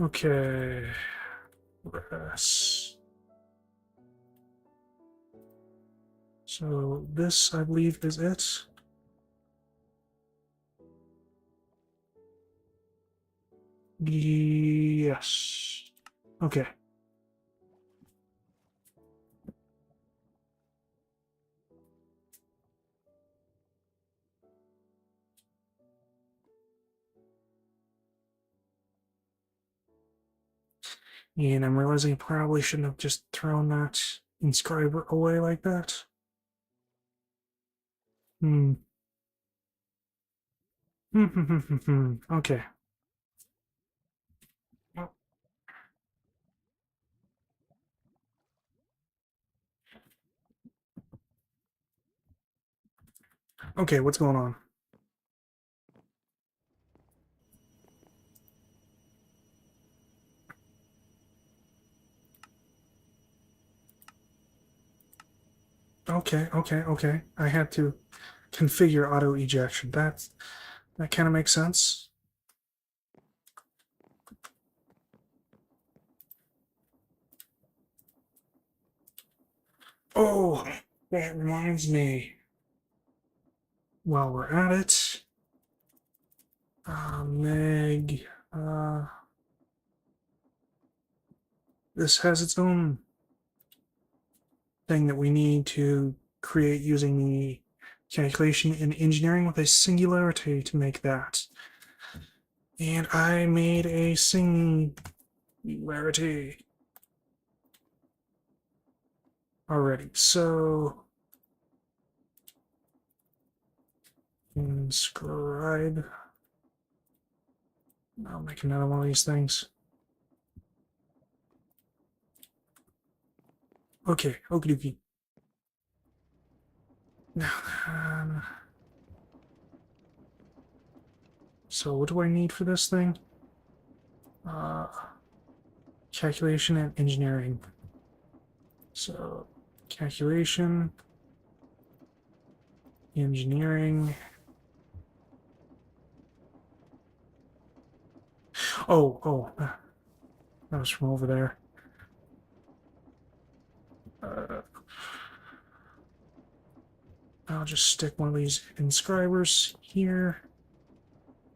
Okay. Press. So this, I believe, is it. Yes. Okay. And I'm realizing I probably shouldn't have just thrown that inscriber away like that. Hmm. Okay. Okay, what's going on? Okay. I had to configure auto ejection. That kind of makes sense. Oh, that reminds me. While we're at it, Meg, this has its own thing that we need to create using the calculation in engineering with a singularity to make that. And I made a singularity already. So inscribe. I'll make another one of these things. Okay, okie dokie. Now, so what do I need for this thing? Uh, calculation and engineering. So, calculation, engineering. Oh, that was from over there. Uh, I'll just stick one of these inscribers here.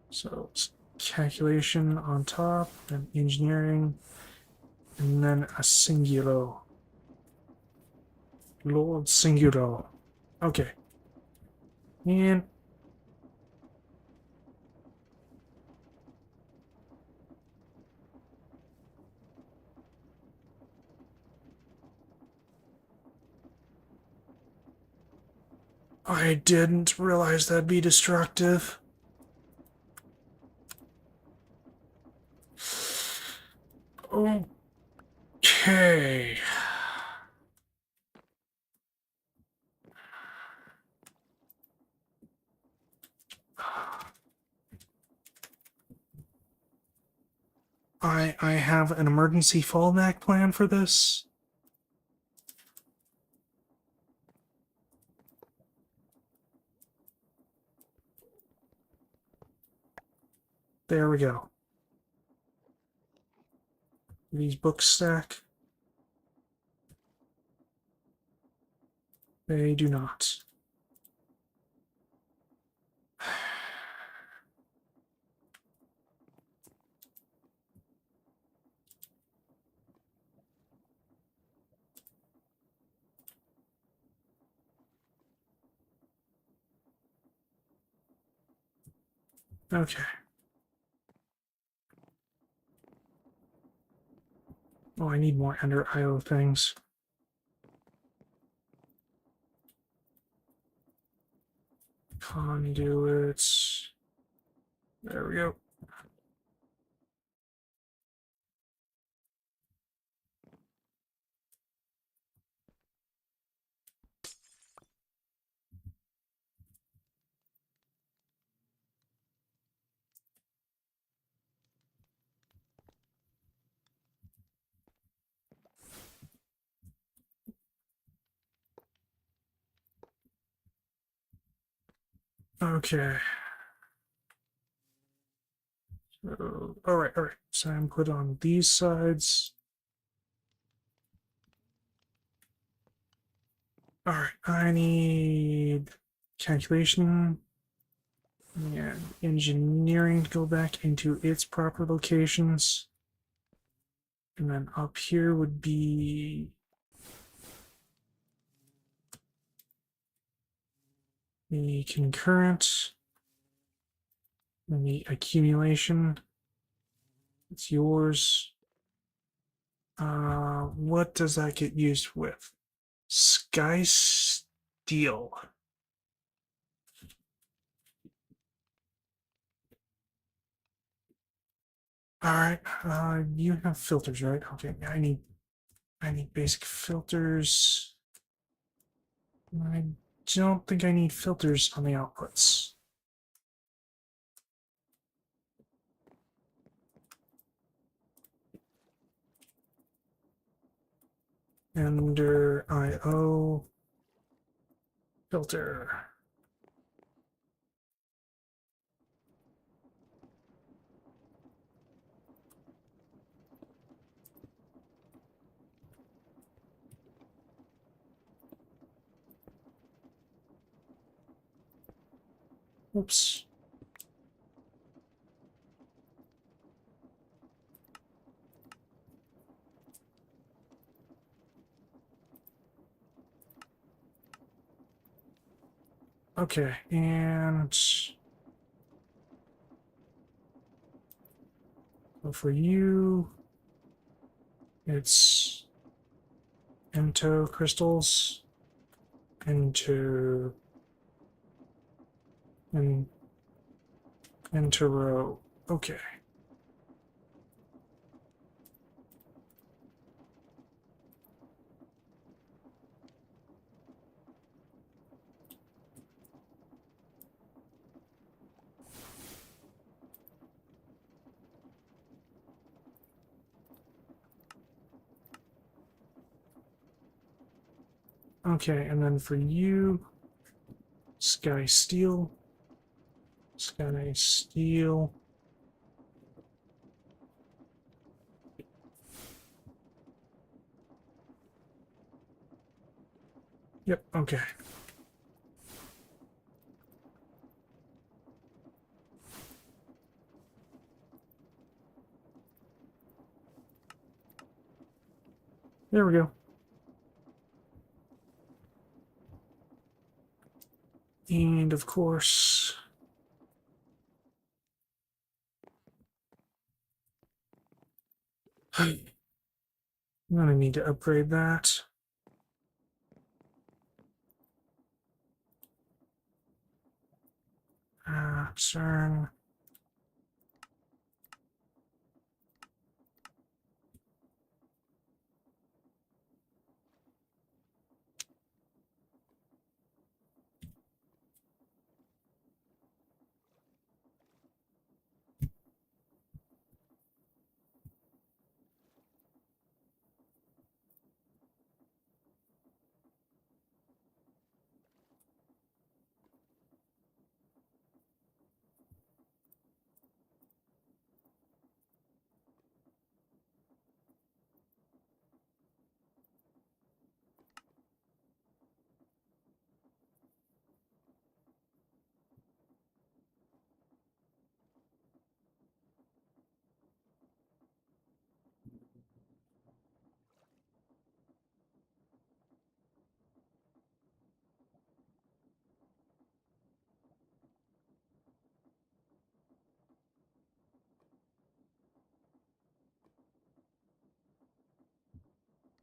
So it's calculation on top, and engineering, and then a singulo. Lord singulo. Okay. And I didn't realize that'd be destructive. Okay. I have an emergency fallback plan for this. There we go. These books stack. They do not. Okay. Oh, I need more Ender IO things. Conduits. There we go. Okay. All right, all right. So I'm put on these sides. All right, I need calculation and engineering to go back into its proper locations. And then up here would be the concurrent and the accumulation. It's yours. What does that get used with? Sky Steel. All right. You have filters, right? Okay. I need basic filters. I don't think I need filters on the outputs. Under IO filter. Oops. Okay, and so for you, it's ento crystals into and into row. Okay. Okay, and then for you, Sky Steel. Sky Steel. Yep, okay. There we go. And of course, I'm gonna need to upgrade that. CERN.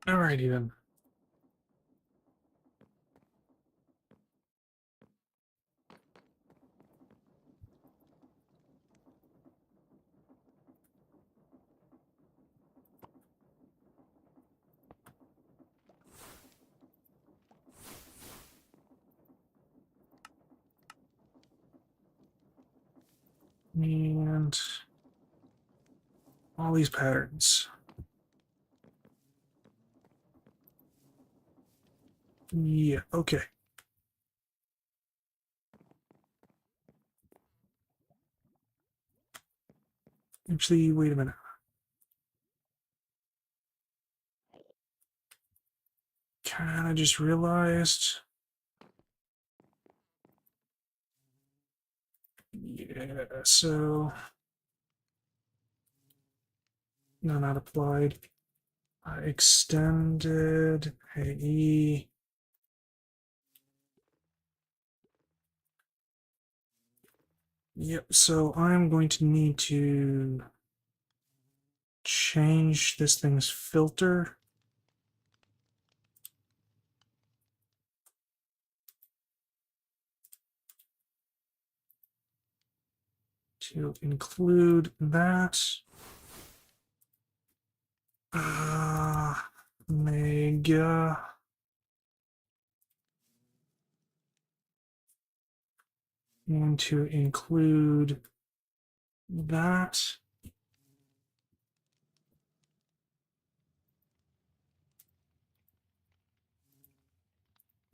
Alrighty then. And all these patterns. Yeah, okay. Actually, wait a minute. Kind of just realized. Yeah, so. No, not applied. Extended. AE. Yep, so I'm going to need to change this thing's filter to include that. Mega. And to include that.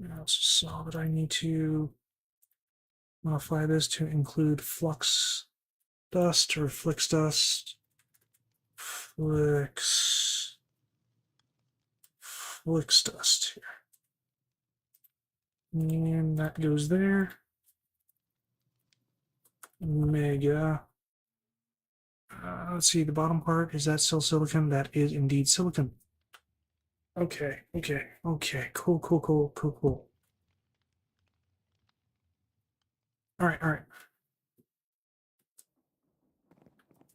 I also saw that I need to modify this to include flux dust or flix dust. Flix dust here. And that goes there. Mega. Let's see, the bottom part, is that still silicon? That is indeed silicon. Okay, cool, cool. All right.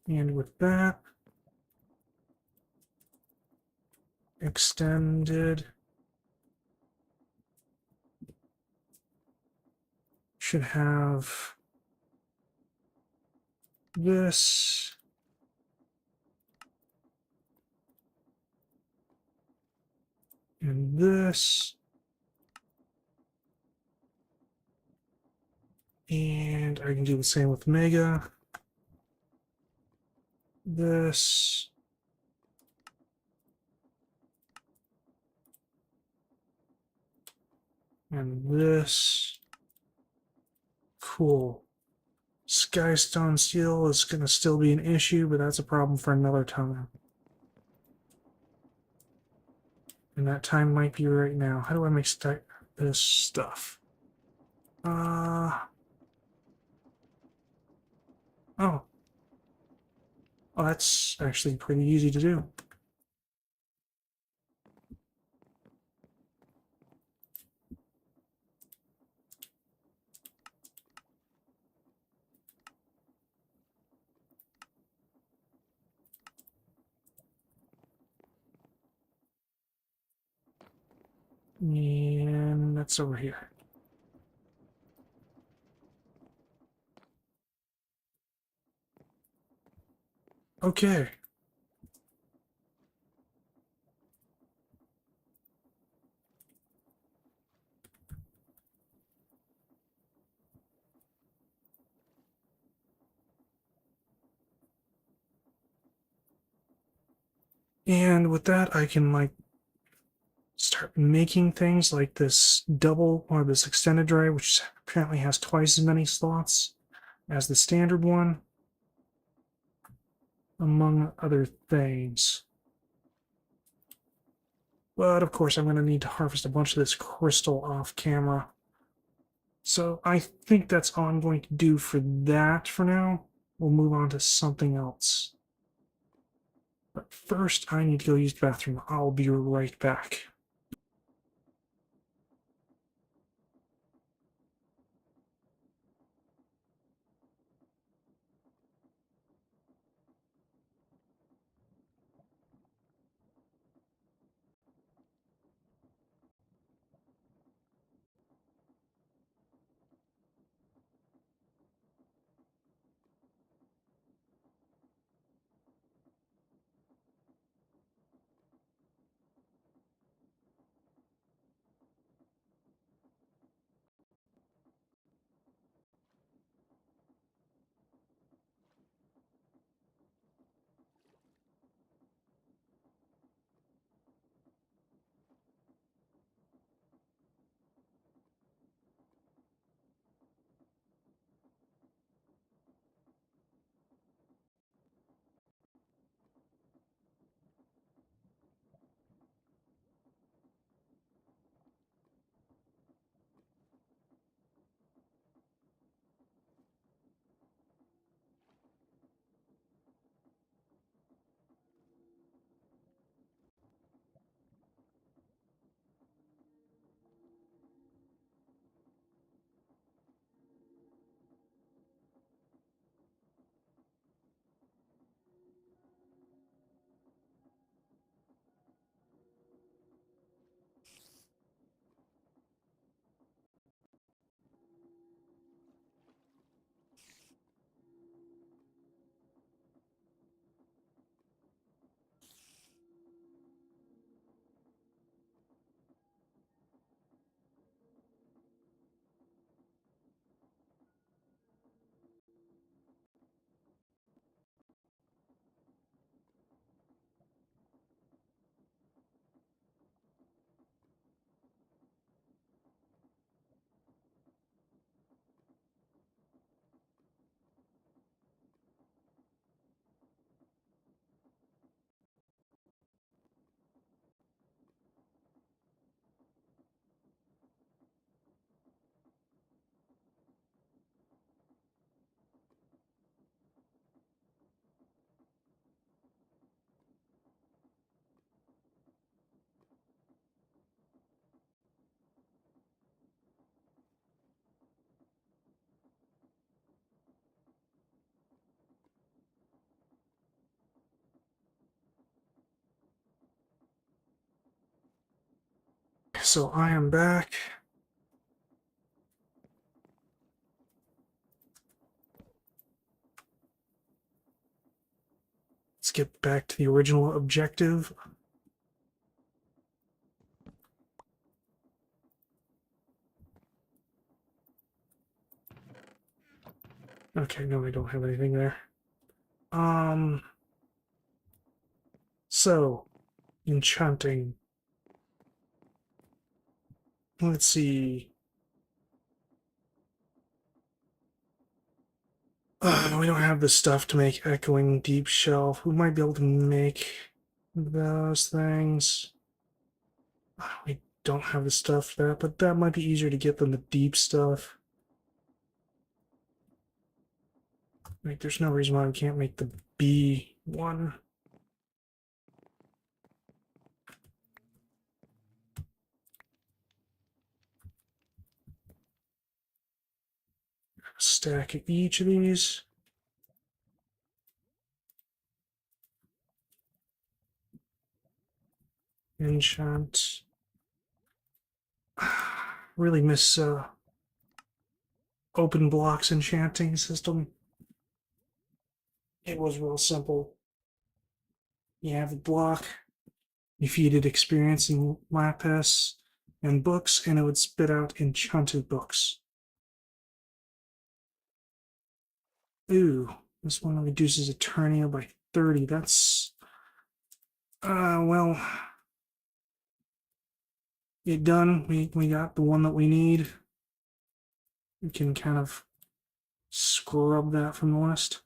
And with that, extended, should have this. And this. And I can do the same with Mega. This. And this. Cool. Skystone steel is going to still be an issue, but that's a problem for another time. And that time might be right now. How do I make this stuff? Oh. Oh, that's actually pretty easy to do. And that's over here. Okay. And with that, I can like start making things like this double or this extended drive, which apparently has twice as many slots as the standard one, among other things. But of course, I'm going to need to harvest a bunch of this crystal off camera. So I think that's all I'm going to do for that for now. We'll move on to something else. But first, I need to go use the bathroom. I'll be right back. So I am back. Let's get back to the original objective. Okay, no, I don't have anything there. So, enchanting. Let's see. We don't have the stuff to make Echoing Deep Shelf. We might be able to make those things. We don't have the stuff for that, but that might be easier to get than the deep stuff. Like, there's no reason why we can't make the B one. Stack each of these. Enchant. Really miss open blocks enchanting system. It was real simple. You have a block, you feed it experience in lapis and books, and it would spit out enchanted books. Ooh, this one reduces Eternia by 30. That's well, it done. We got the one that we need. We can kind of scrub that from the list.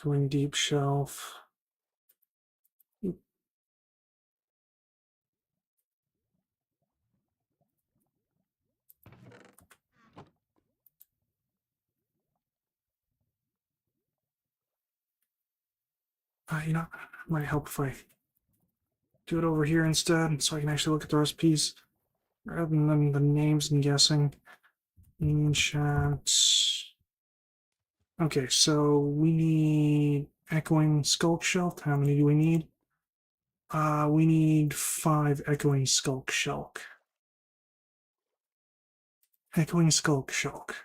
Going deep shelf. You know, it might help if I do it over here instead, so I can actually look at the recipes rather than the names and guessing. Enchant. Okay, so we need Echoing Skulk Shelk. How many do we need? We need 5 Echoing Skulk Shelk. Echoing Skulk Shelk.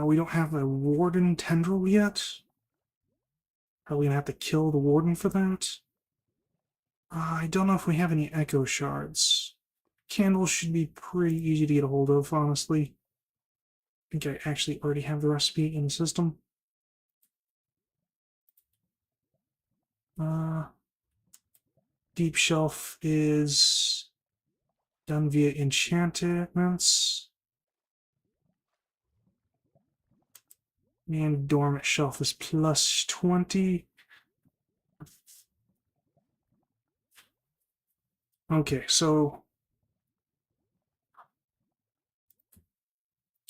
We don't have a Warden Tendril yet. Probably gonna have to kill the Warden for that. I don't know if we have any Echo Shards. Candles should be pretty easy to get a hold of, honestly. I think I actually already have the recipe in the system. Deep Shelf is done via enchantments. And Dormant Shelf is plus 20. Okay, so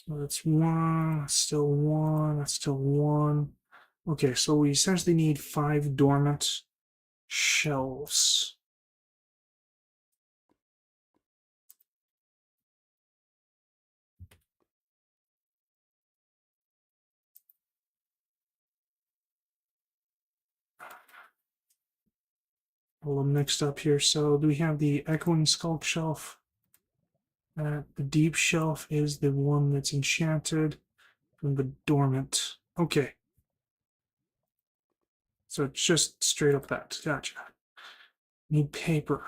that's 1, that's still 1, that's still 1. Okay, so we essentially need 5 dormant shelves. A little mixed up here. So do we have the Echoing Skulk Shelf? The Deep Shelf is the one that's enchanted, and the Dormant. Okay. So it's just straight up that. Gotcha. Need paper.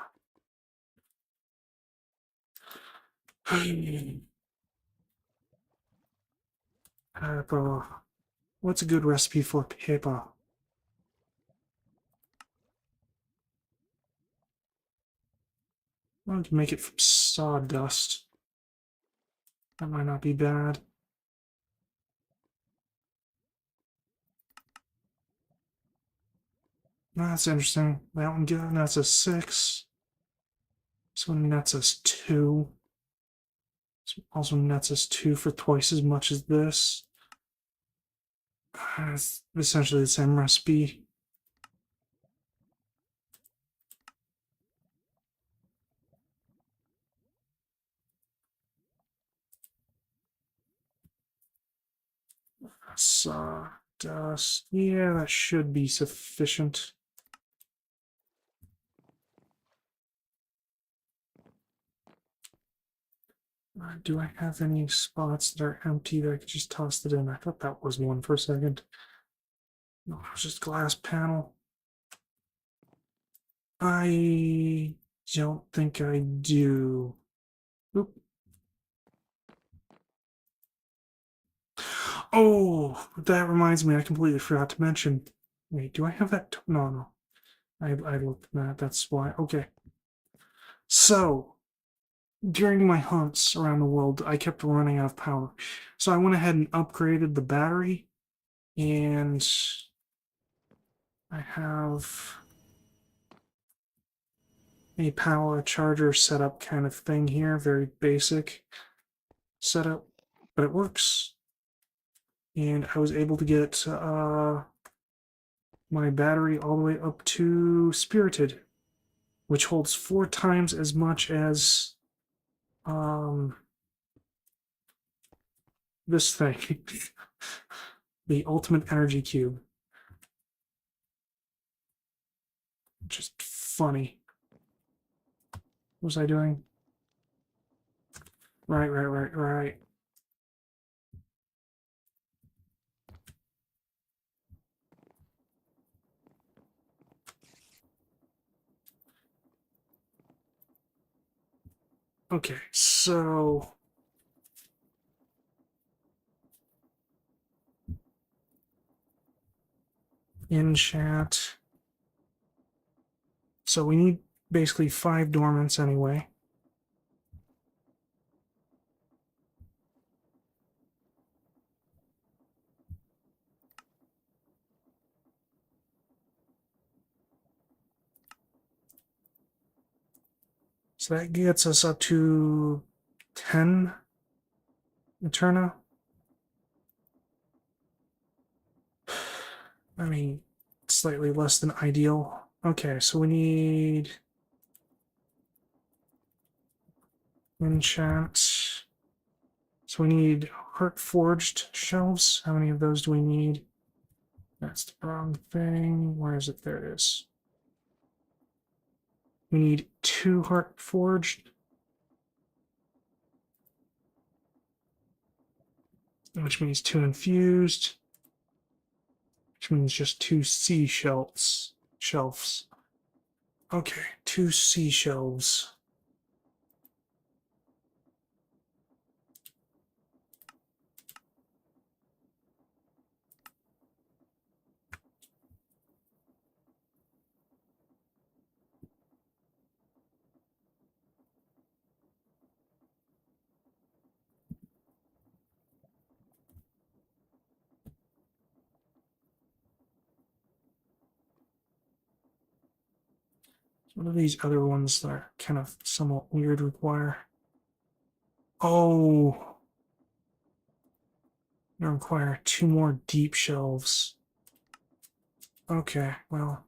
Paper. What's a good recipe for paper? I can make it from sawdust. That might not be bad. That's interesting. That one that's a 6. This one nets us 2. This also nets us 2 for twice as much as this. It's essentially the same recipe. Sawdust. Yeah, that should be sufficient. Do I have any spots that are empty that I could just toss it in? I thought that was one for a second. No, it was just glass panel. I don't think I do. Oop. Oh, that reminds me. I completely forgot to mention. Wait, do I have that? No, no. I looked at that. That's why. Okay. So, during my hunts around the world, I kept running out of power. So I went ahead and upgraded the battery, and I have a power charger setup kind of thing here. Very basic setup, but it works. And I was able to get my battery all the way up to Spirited, which holds 4 times as much as um, this thing, the Ultimate Energy Cube, which is funny. What was I doing? Right. Okay, so in chat. So we need basically 5 dormants anyway. So that gets us up to 10 Eterna. I mean, slightly less than ideal. Okay, so we need enchant. So we need heart forged shelves. How many of those do we need? That's the wrong thing. Where is it? There it is. We need 2 heart forged, which means 2 infused, which means just 2 seashells. Shelves. Okay, 2 seashelves. What are these other ones that are kind of somewhat weird require? Oh, they require 2 more deep shelves. Okay, well,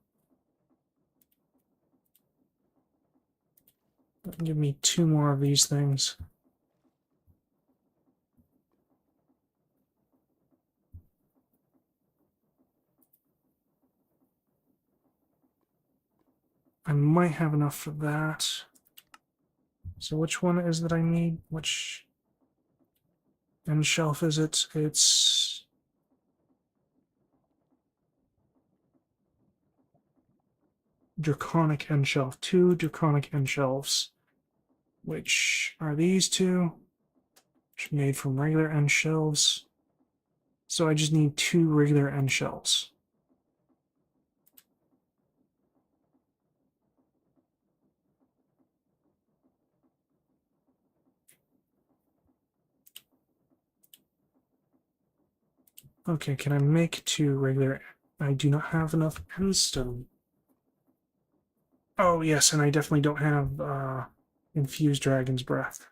give me 2 more of these things. I might have enough for that. So which one is that I need? Which end shelf is it? It's Draconic end shelf. 2 Draconic end shelves. Which are these 2? Which are made from regular end shelves. So I just need 2 regular end shelves. Okay, can I make 2 regular? I do not have enough endstone. Oh yes, and I definitely don't have infused dragon's breath.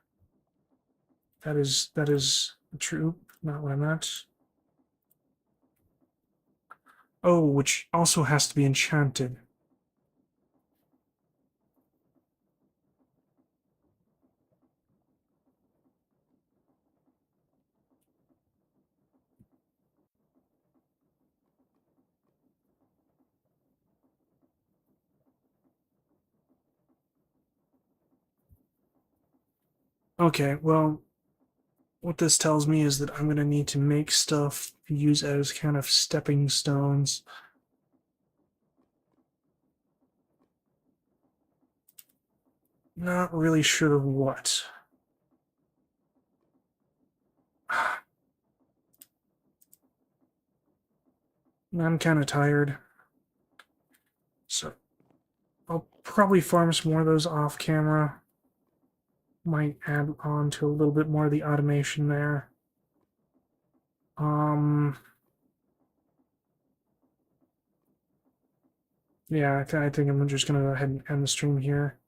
That is true. Not what I meant. Oh, which also has to be enchanted. Okay, well, what this tells me is that I'm going to need to make stuff to use as kind of stepping stones. Not really sure what. I'm kind of tired, so I'll probably farm some more of those off camera. Might add on to a little bit more of the automation there. Um, yeah, I think I'm just gonna go ahead and end the stream here.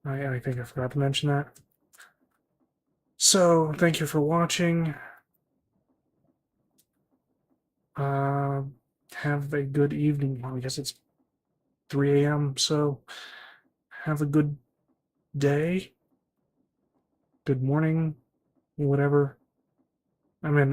I think I forgot to mention that. So, thank you for watching. Uh, have a good evening. Well, I guess it's 3 a.m., so have a good day, good morning, whatever. I mean,